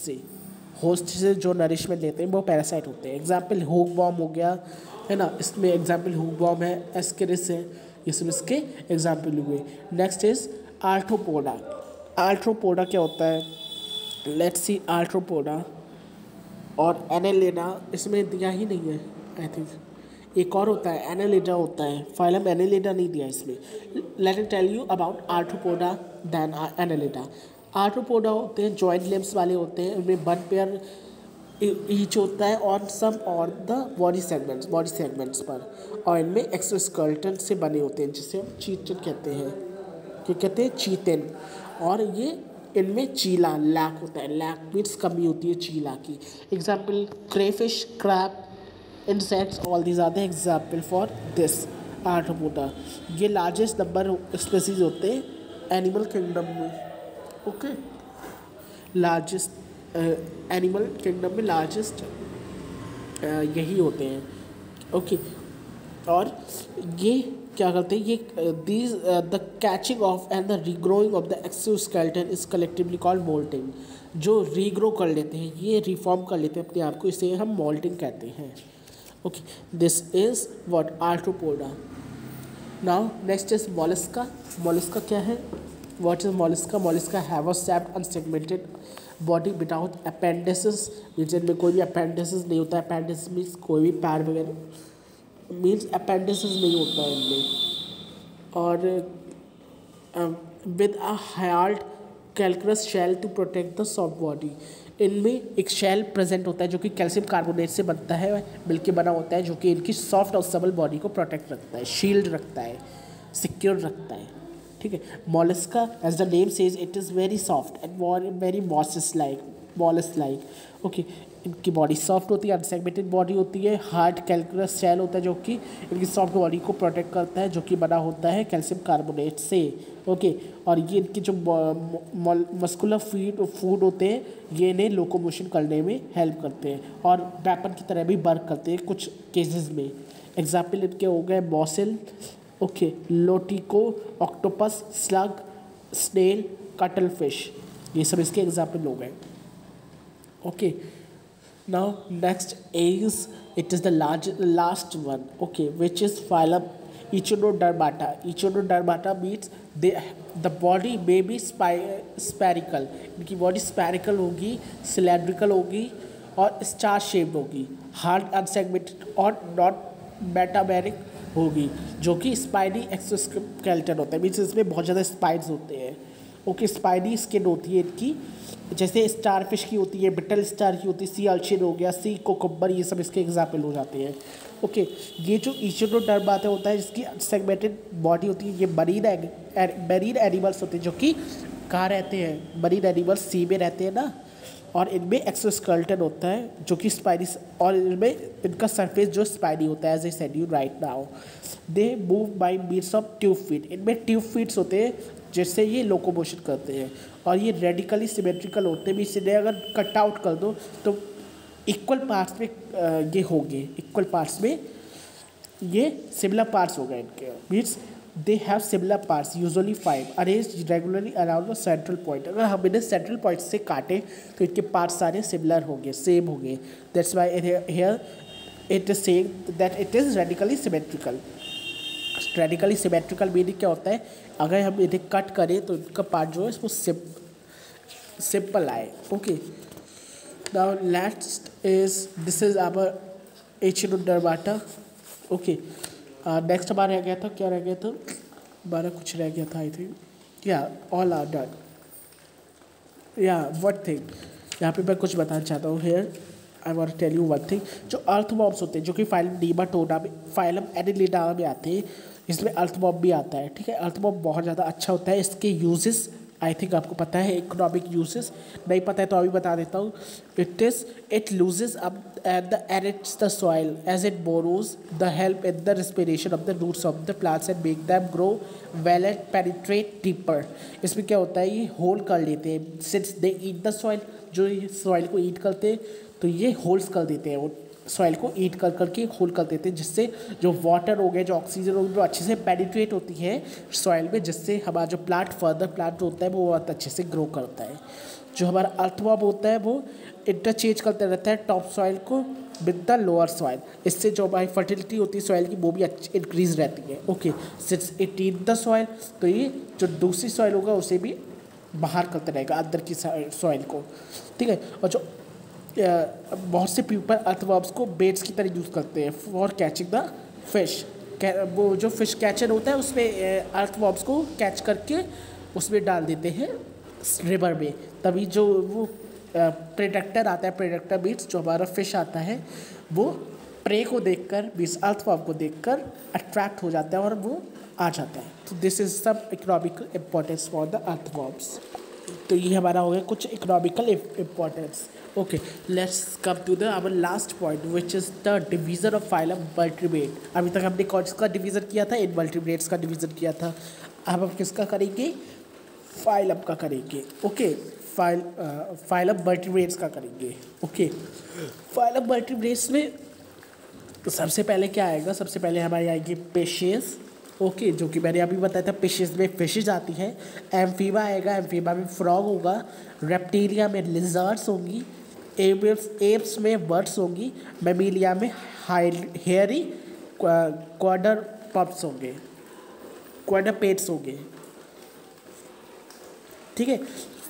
से जो नरिशमेंट लेते हैं वो पैरासाइट होते हैं। एग्जाम्पल हुक वॉर्म हो गया, है ना, इसमें एग्जाम्पल हुक वॉर्म है, एस्केरिस है, ये सब इसके एग्जाम्पल हुए। Next is arthropoda. आर्थ्रोपोडा क्या होता है, लेट्स सी आर्थ्रोपोडा और एनेलिडा, इसमें दिया ही नहीं है आई थिंक। एक और होता है एनेलिडा होता है, फाइलम एनेलिडा नहीं दिया इसमें। Let me tell you about Arthropoda then Annelida. Arthropoda होते हैं जॉइंट लिम्स वाले होते हैं, उनमें वन पेयर ईच होता है ऑन सम और द बॉडी सेगमेंट्स पर, और इनमें एक्सोस्केलेटन से बने होते हैं, जिसे हम चीतन कहते हैं। क्या कहते हैं, चीतन। और ये इनमें चीला लैक होता है, लैक मीन्स कमी होती है चीला की। Example crayfish, crab, insects, all these are the example for this arthropoda। ये लार्जेस्ट नंबर स्पेसीज होते हैं एनिमल किंगडम में। ओके, लार्जेस्ट एनिमल किंगडम में लार्जेस्ट यही होते हैं। ओके, और ये क्या करते हैं, ये these the catching of and the regrowing of the exoskeleton is collectively called moulting. जो रीग्रो कर लेते हैं, ये रिफॉर्म कर लेते हैं अपने आप को, इसे हम मोल्टिंग कहते हैं। Okay, this is what arthropoda. Now next is mollusca। mollusca क्या है, what is mollusca? mollusca have a shaped unsegmented body without appendices, means इनमें कोई भी appendices नहीं होता है। appendices means कोई भी पैर वगैरह, means appendices नहीं होता है इनमें। और with a hard calcareous shell to protect the soft body, इनमें एक शेल प्रेजेंट होता है जो कि कैल्शियम कार्बोनेट से बनता है, मिलके बना होता है, जो कि इनकी सॉफ्ट और सबल बॉडी को प्रोटेक्ट रखता है, शील्ड रखता है, सिक्योर रखता है। ठीक है, mollusca as the name says it is very soft and very mollusc like. Okay, इनकी बॉडी सॉफ्ट होती है, अनसेगमेंटेड बॉडी होती है, हार्ड कैल्कुलस शेल होता है जो कि इनकी सॉफ्ट बॉडी को प्रोटेक्ट करता है, जो कि बना होता है कैल्शियम कार्बोनेट से। ओके, और ये इनकी जो मस्कुलर फूड होते हैं, ये इन्हें लोकोमोशन करने में हेल्प करते हैं और वेपन की तरह भी वर्क करते हैं कुछ केसेस में। एग्जाम्पल इनके हो गए mussel, okay, loligo, octopus, slug, snail, cuttle fish, ये सब इसके एग्जाम्पल हो गए। Okay, now next is it is the last one, okay, which is phylum Echinodermata। Echinodermata means the body may be spherical, इनकी बॉडी स्पैरिकल होगी, सिलेंड्रिकल होगी और स्टार शेप्ड होगी, हार्ड अनसेगमेंटेड और नॉट मेटामेरिक होगी, जो कि स्पाइनी एक्सोस्केलेटन होता है, मीन्स इसमें बहुत ज़्यादा स्पाइन्स होते हैं। ओके, स्पाइनी स्किन होती है इनकी, जैसे स्टार फिश की होती है, बिटल स्टार की होती है, सी अर्चिन हो गया, सी कोकम्बर, ये सब इसके एग्जाम्पल हो जाते हैं। ओके, ये जो इचिनोडर्माटा होता है जिसकी सेगमेंटेड बॉडी होती है, ये मरीन एनिमल्स होते हैं, जो कि कहाँ रहते हैं, मरीन एनिमल्स सी में रहते हैं ना, और इनमें एक्सोस्केलेटन होता है जो कि स्पाइनी, और इनमें इनका सरफेस जो स्पाइनी होता है, as I said you right now. They move by means of tube feet, इनमें ट्यूब फीट्स होते हैं जिससे ये लोकोमोशन करते हैं, और ये रेडिकली सिमेट्रिकल होते हैं, मीन्स इन्हें अगर कट आउट कर दो तो इक्वल पार्ट्स में ये होंगे, इक्वल पार्ट्स में ये सिमिलर पार्ट्स हो गए इनके, means they have similar parts usually 5 arranged regularly around the central point. अगर हम इन्हें सेंट्रल पॉइंट से काटें तो इनके पार्ट्स सारे सिमिलर होंगे, सेम होंगे। That's why here it is saying that it is radically symmetrical. Radically symmetrical meaning क्या होता है, अगर हम इन्हें कट करें तो इनका पार्ट जो है इसको सिंपल आए। Okay, now last is this is our echinodermata. Okay, next हमारा रह गया था, क्या रह गया था हमारा, कुछ रह गया था आई थिंक, या ऑल आर डन, या वन थिंग यहाँ पे मैं कुछ बताना चाहता हूँ। Here I want to tell you one thing, जो अर्थवॉर्म्स होते हैं जो कि फाइलम नीमाटोडा में, फाइलम एनेलिडा में आते हैं, इसमें अर्थवॉर्म भी आता है, ठीक है। अर्थवॉर्म बहुत ज़्यादा अच्छा होता है। इसके यूजेस आई थिंक आपको पता है, इकोनॉमिक यूजेस नहीं पता है तो अभी बता देता हूँ। It loosens up the aerates the soil as it burrows the help in the respiration of the roots of the plants and make them grow well and penetrate deeper. इसमें क्या होता है, ये होल कर लेते हैं since they eat the soil. जो ये सॉइल को ईट करते हैं तो ये होल्स कर देते हैं, वो सॉइल को ईट कर करके होल कर देते हैं, जिससे जो वाटर हो गया, जो ऑक्सीजन हो गया, वो अच्छे से पेनिट्रेट होती है सॉइल में, जिससे हमारा जो प्लांट होता है वो बहुत अच्छे से ग्रो करता है। जो हमारा अर्थवॉर्म होता है वो इंटरचेंज करते रहता है टॉप सॉइल को विद द लोअर सॉइल। इससे जो हमारी फर्टिलिटी होती है सॉइल की वो भी अच्छी इंक्रीज रहती है। Okay, since it eat the soil, तो ये जो दूसरी सॉइल होगा उसे भी बाहर करते रहेगा अंदर की सॉइल को, ठीक है। और जो बहुत से पीपल अर्थवॉर्म्स को बेट्स की तरह यूज़ करते हैं फॉर कैचिंग द फिश। वो जो फिश कैचर होता है उसमें अर्थवॉर्म्स को कैच करके उसमें डाल देते हैं रिवर में, तभी जो वो प्रेडेक्टर आता है, प्रेडेक्टर मीन्स जो हमारा फिश आता है वो प्रे को देखकर मीन्स अर्थवॉर्म को देखकर अट्रैक्ट हो जाता है और वो आ जाता है। तो दिस इज सब economical importance for the earthworms. तो ये हमारा हो गया कुछ economical importance. Okay, let's come to the our last point which is the division of phylum vertebrate. अभी तक हमने कौन सा डिवीज़न किया था, इनवर्टिब्रेट्स का डिवीज़न किया था। अब हम किसका करेंगे, फाइलम का करेंगे। ओके, फाइलम वर्टिब्रेट्स का करेंगे। ओके, फाइलम वर्टिब्रेट्स में तो सबसे पहले क्या आएगा, सबसे पहले हमारी आएगी पेशेस। ओके, जो कि मैंने अभी बताया था पेशेस में फिशेज आती है। एम्फीबा आएगा, एम्फीबा में फ्रॉग होगा। रेप्टिलिया में लिजर्ड्स होंगी। एप्स में बर्ड्स होंगी। मेमिलिया में हेयरी क्वाड्रपप्स होंगे, क्वाड्रपेड्स होंगे, ठीक है।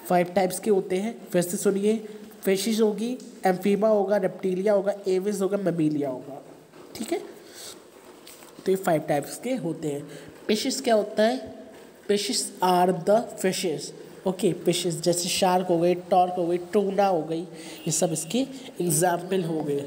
5 टाइप्स के होते हैं, फिर से सुनिए। फिशेज होगी, एम्फीबा होगा, रेप्टिलिया होगा, एविस होगा, मेमिलिया होगा, ठीक है। तो ये 5 टाइप्स के होते हैं। फिशेस क्या होता है, fishes are the fishes. Okay, fishes जैसे शार्क हो गई, टॉर्क हो गई, टूना हो गई, ये सब इसके एग्जाम्पल हो गए।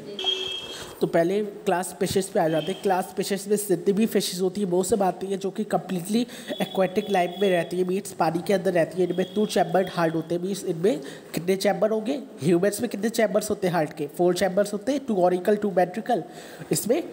तो पहले क्लास फिशेस पे आ जाते हैं। क्लास फिशेस में जितनी भी फिशेस होती है वो सब आती है जो कि कम्प्लीटली एक्वेटिक लाइफ में रहती है, मीन्स पानी के अंदर रहती है। इनमें 2 चैम्बर्ड हार्ट होते हैं, मीन्स इनमें कितने चैम्बर होंगे, ह्यूमन्स में कितने चैम्बर्स होते हैं हार्ट के, 4 चैम्बर्स होते हैं, 2 ऑरिकल 2 वेंट्रिकल। इसमें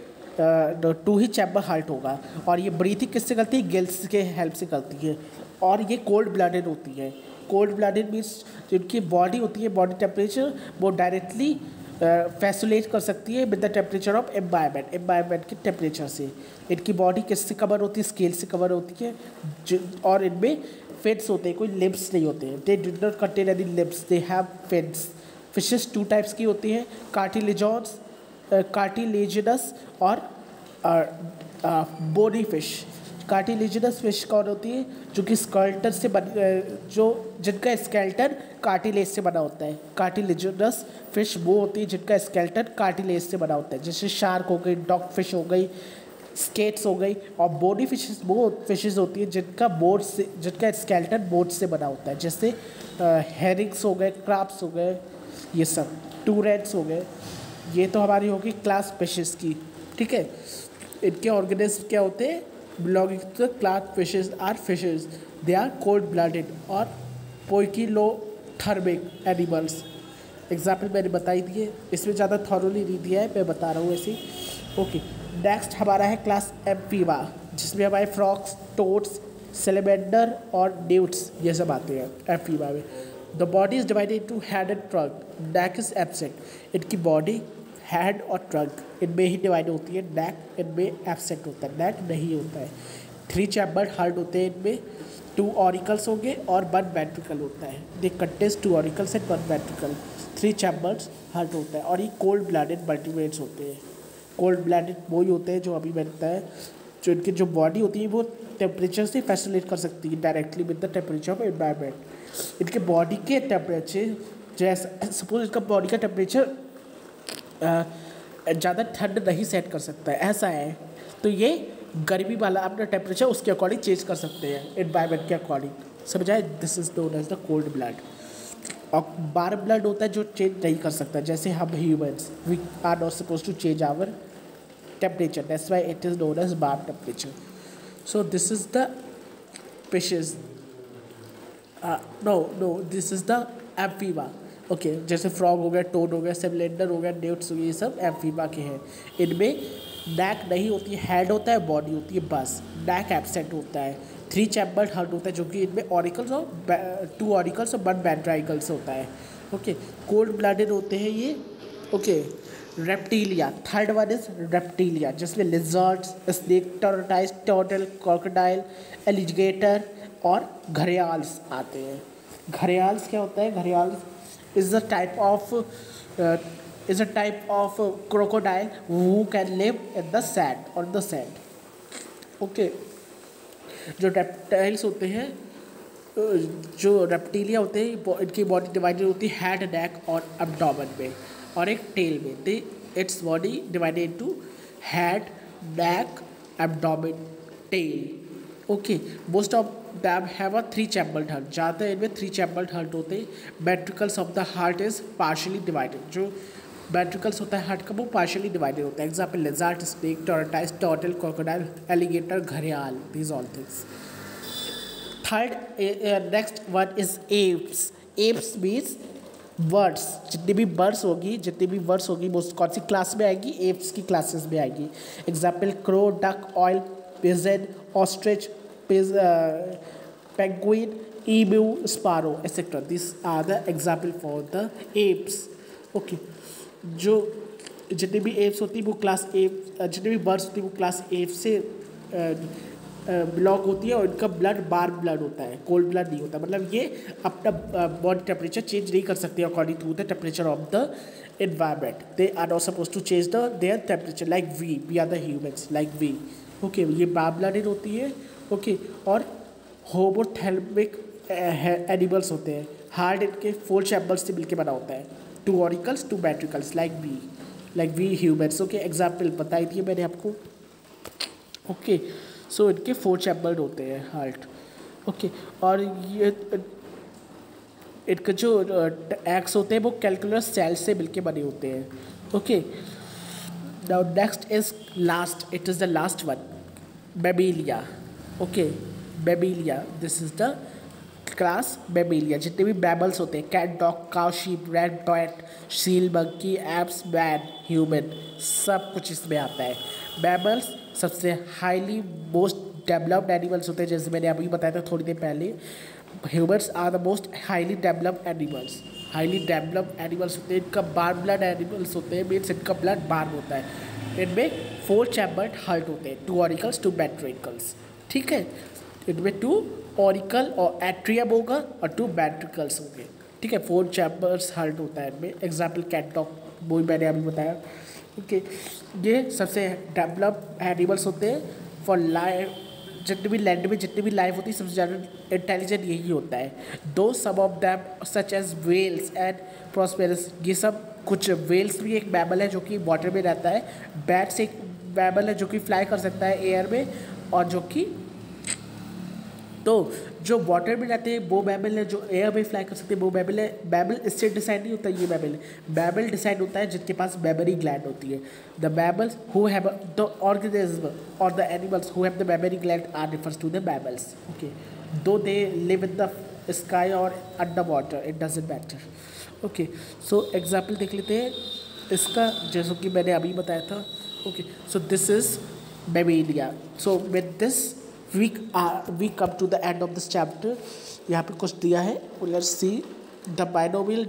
2 ही चैम्बर हार्ट होगा। और ये ब्रीथिंग किससे करती है, गिल्स के हेल्प से करती है। और ये कोल्ड ब्लडेड होती है। कोल्ड ब्लडेड मीन्स जिनकी बॉडी होती है, बॉडी टेम्परेचर वो डायरेक्टली फैसुलेट कर सकती है with the temperature of environment के टेम्परेचर से। इनकी बॉडी किससे कवर होती है, स्केल से कवर होती है। और इनमें फिन्स होते हैं, कोई लिम्स नहीं होते हैं। They do not contain any limbs, they have fins. Fishes 2 types की होती हैं, कार्टिलेजिनस और बोनी फिश। कार्टिलेजिनस फिश कौन होती है, जो कि स्केल्टन से जो जिनका स्केल्टन कार्टिलेज से बना होता है। कार्टिलेजिनस फिश वो होती है जिनका स्केल्टन कार्टिलेज से बना होता है, जैसे शार्क हो गई, डॉग फिश हो गई, स्केट्स हो गई। और बोनी फिशेस वो फिशेस होती है जिनका स्केल्टन बोट से बना होता है, जैसे हेरिंग्स हो गए, क्रैब्स हो गए, ये सब टूरेट्स हो गए। ये तो हमारी होगी क्लास फिशेस की, ठीक है। इनके ऑर्गेनिज्म क्या होते हैं, belonging to the class fishes are fishes, they are cold blooded और पोइकिलोथर्मिक एनिमल्स। एग्जाम्पल मैंने बताई दिए, इसमें ज़्यादा थॉरोली नहीं दिया है, मैं बता रहा हूँ ऐसे। ओके, नेक्स्ट हमारा है क्लास एम्फीबा, जिसमें हमारे फ्रॉक्स, टोड्स, सेलेमेंडर और ड्यूट्स ये सब आते हैं एम्फीबा में। The body is divided to head and trunk, neck is absent. इनकी बॉडी, हेड और ट्रंक इनमें ही डिवाइड होती है, नेक इनमें एब्सेंट होता है, नेक नहीं होता है। 3 चैम्बर्ड हार्ट होते हैं इनमें, 2 ऑरिकल्स होंगे और 1 वेंट्रिकल होता है। They contain 2 auricles and 1 ventricle, 3 chambered heart होता है। और ये कोल्ड ब्लडेड वर्टिब्रेट्स होते हैं। कोल्ड ब्लडेड वही होते हैं जो अभी मैंने बताया, जो इनकी जो बॉडी होती है वो टेम्परेचर से फैसिलेट कर सकती है directly with the temperature of environment. इनके बॉडी के टेम्परेचर, जैसे सपोज इनका बॉडी का टेम्परेचर ज़्यादा ठंड नहीं सेट कर सकता है, ऐसा है, तो ये गर्मी वाला अपना टेम्परेचर उसके अकॉर्डिंग चेंज कर सकते हैं एनवायरनमेंट के अकॉर्डिंग, समझाए। This is known as the cold blood. और वार्म ब्लड होता है जो चेंज नहीं कर सकता, जैसे हम humans, we are not suppose to change our temperature, that's why it is known as warm temperature. So this is the fishes. No this is the amphibia. Okay, जैसे फ्रॉग हो गया, टोड हो गया, सेलेंडर हो गया, न्यूट्स हो गया, ये सब एम्फीबा के हैं। इनमें नैक नहीं होती है, हेड होता है, बॉडी होती है, बस नैक एब्सेंट होता है। 3 चैम्बर्ड हार्ट होता है, जो कि इनमें ऑरिकल्स और 2 ऑरिकल्स और 1 वेंट्रिकल्स होता है। ओके, कोल्ड ब्लडेड होते हैं ये। Okay, reptilia, third one is reptilia, जिसमें lizards, snake, tortoise, turtle, crocodile, alligator और घड़ियाल्स आते हैं। घड़ियाल्स क्या होता है? Gharials is a type of crocodile who can live in the sand और द सैंड। ओके, जो रेप्टाइल्स होते हैं, जो रेप्टीलिया होते हैं, इनकी बॉडी डिवाइडेड होती है हेड, नेक और एब्डोमेन में और एक टेल में। They its body divided into head, neck, abdomen, tail. Okay, most of them have a 3 chambered heart. ज़्यादातर इनमें 3 चैम्बर्ड हार्ट होते हैं। Ventricles of the heart is partially divided. जो वेंट्रिकल्स होता है हार्ट का, वो पार्शियली डिवाइडेड होता है। Example lizard, snake, tortoise, turtle, crocodile, alligator, घड़ियाल, these all things. Third next one is aves. Aves means birds. जितनी भी बर्ड्स होगी वो कौन सी क्लास में आएगी? एप्स की क्लासेस में आएगी। Example crow, duck, oil, pigeon, ostrich, penguin, emu, sparrow, etc. These are the example for the apes. Okay, जो जितनी भी एप्स होती है वो क्लास एप, जितनी भी बर्ड्स होती है वो क्लास एप से बिलोंग होती है और इनका ब्लड वार्म ब्लड होता है, कोल्ड ब्लड नहीं होता। मतलब ये अपना बॉडी टेम्परेचर चेंज नहीं कर सकते according to the temperature of the environment. They are not supposed to change their temperature like we are the humans like we. Okay, ये वार्म ब्लडेड होती है। ओके, और होमोथैल्मिक एनिमल्स होते हैं। हार्ट इनके 4 चैम्बर्स से मिलकर बना होता है, 2 auricles, 2 ventricles like we humans. Okay, example बताई थी मैंने आपको। ओके, सो इनके 4 चैम्बर्ड होते हैं हार्ट। ओके, और ये इनके जो एक्स होते हैं वो कैल्कुलर सेल से मिलके बने होते हैं। Okay, now next is last, it is the last one, mammalia. Okay, mammalia, this is the class mammalia. जितने भी मैमल्स होते हैं, cat, dog, cow, sheep, rat, dot, seal, monkey, apes, man, human, सब कुछ इसमें आता है। मैमल्स सबसे हाईली मोस्ट डेवलप्ड एनिमल्स होते हैं, जैसे मैंने अभी बताया था थोड़ी देर पहले। Humans are the most highly developed animals. Highly developed animals होते हैं, इनका वार्म ब्लड एनिमल्स होते हैं, मीन्स इनका ब्लड वार्म होता है। इनमें 4 चैम्बर्ड हार्ट होते हैं, 2 ऑरिकल्स, 2 वेंट्रिकल्स। ठीक है, इनमें 2 ऑरिकल और एट्रियम होगा और 2 वेंट्रिकल्स होंगे। ठीक है, 4 चैम्बर्स हार्ट होता है इनमें। एग्जाम्पल कैट, डॉग, वो भी मैंने अभी बताया। ओके, ये सबसे डेवलप्ड एनिमल्स होते हैं फॉर लाइफ। जितनी भी लैंड में जितनी भी लाइफ होती है, सबसे ज़्यादा इंटेलिजेंट यही होता है। Though some of them such as whales and porpoises, ये सब कुछ, वेल्स भी एक मैमल है जो कि वाटर में रहता है। बैट्स एक मैमल है जो कि फ्लाई कर सकता है एयर में, और जो कि तो जो वाटर में रहते हैं वो मैमल है, जो एयर में फ्लाई कर सकते हैं वो मैमल है। मैमल इससे डिसाइड नहीं होता ये मैमल है। मैमल डिसाइड होता है जिनके पास मेमोरी ग्लैंड होती है। The mammals who have the organism और the animals who have the memory gland are refers to the mammals. Okay, though they live in the sky और under water, it doesn't matter. Okay, so example देख लेते हैं इसका, जैसे कि मैंने अभी बताया था। Okay, so this is Mammalia. So with this we come to the end of this chapter. यहाँ पे कुछ दिया है, let's see. The binomial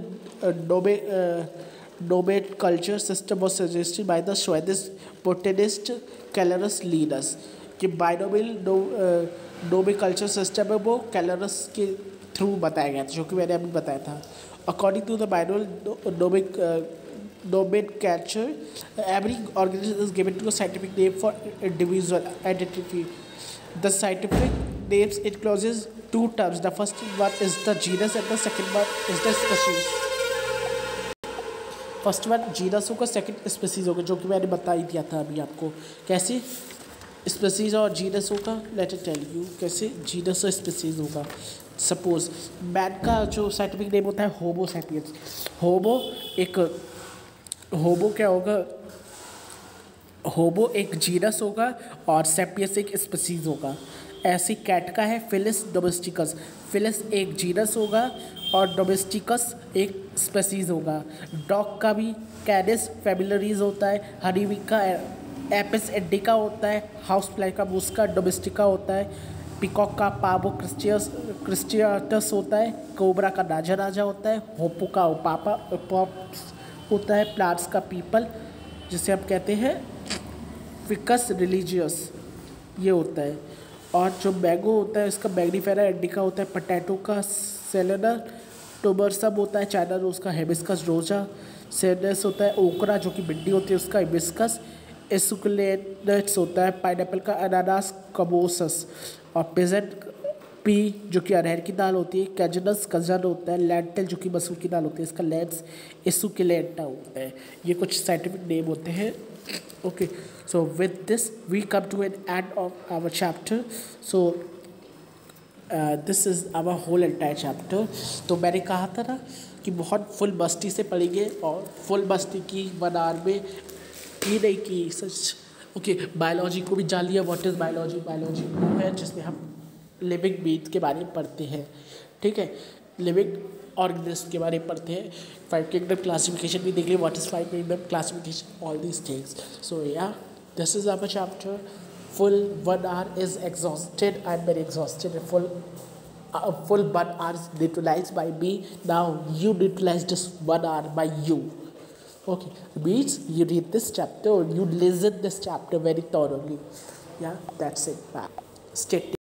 nomad culture system was suggested by the Swedish botanist Carolus Linnaeus. कि binomial nomad culture system है वो कैलरस के थ्रू बताया गया था, जो कि मैंने अभी बताया था। According to the binomial nomad culture, every organism is given to a scientific name for individual identity. The scientific names encloses 2 terms. The first one is the genus and the second one is the species. First one genus होगा, सेकंड स्पीसीज होगा, जो कि मैंने बता ही दिया था अभी आपको। कैसे स्पीसीज और जीनस होगा, लेट मी टेल यू कैसे जीनस और स्पीसीज होगा। सपोज मैन का जो साइंटिफिक नेम होता है होमो सैपियंस। होमो क्या होगा, होबो एक जीनस होगा और सेपियस एक स्पीसीज होगा। ऐसी कैट का है फिलिस डोमेस्टिकस। फिलिस एक जीनस होगा और डोमेस्टिकस एक स्पीसीज होगा। डॉग का भी कैनिस फेमिलियरिस होता है। हनी बी का एपिस इंडिका होता है। हाउस फ्लाई का मुस्का डोमेस्टिका होता है। पिकॉक का पावो क्रिस्टियाटस होता है। कोबरा का नाजा नाजा होता है। होपो का ओपापा होता है। प्लांट्स का पीपल जिसे हम कहते हैं फिकस रिलीजियस ये होता है। और जो मैंगो होता है इसका मैग्नीफेरा इंडिका होता है। पोटैटो का सेलेना टोबरसम होता है। चाइना रोज का हिबिस्कस रोजा। सेनेस होता है। ओकरा जो कि भिंडी होती है उसका हिबिस्कस। एसुकुलेट्स होता है। पाइनएप्पल का अनानास कबोसस। और पिजेंट पी जो कि अरहर की दाल होती है। कैजनस कजन होता है। लैंटिल जो कि मसूर की दाल होती है इसका लेंस एसुकुलेंटा होता है। ये कुछ साइंटिफिक नेम होते हैं। Okay, so with this we come to an end of our chapter. So this is our whole entire chapter. तो मैंने कहा था ना कि बहुत फुल मस्ती से पढ़ेंगे और फुल मस्ती की 1 आवर में की नहीं की सच। ओके, बायोलॉजी को भी जान लिया। What is biology? बायोलॉजी वो है जिसमें हम लिविंग बीट्स के बारे में पढ़ते हैं। ठीक है, लिविंग ऑर्गेनिज्म के बारे में पढ़ते हैं। 5 किंगडम क्लासिफिकेशन भी देख लिया। What is 5 kingdom classification, all these things. So yeah this is our chapter. Full 1 hour is exhausted. I am very exhausted. Full 1 hour is utilized by me. Now you utilize just 1 hour by you. Okay, means you read this chapter or you listen this chapter very thoroughly. Yeah, that's it. Bye. Stay tuned.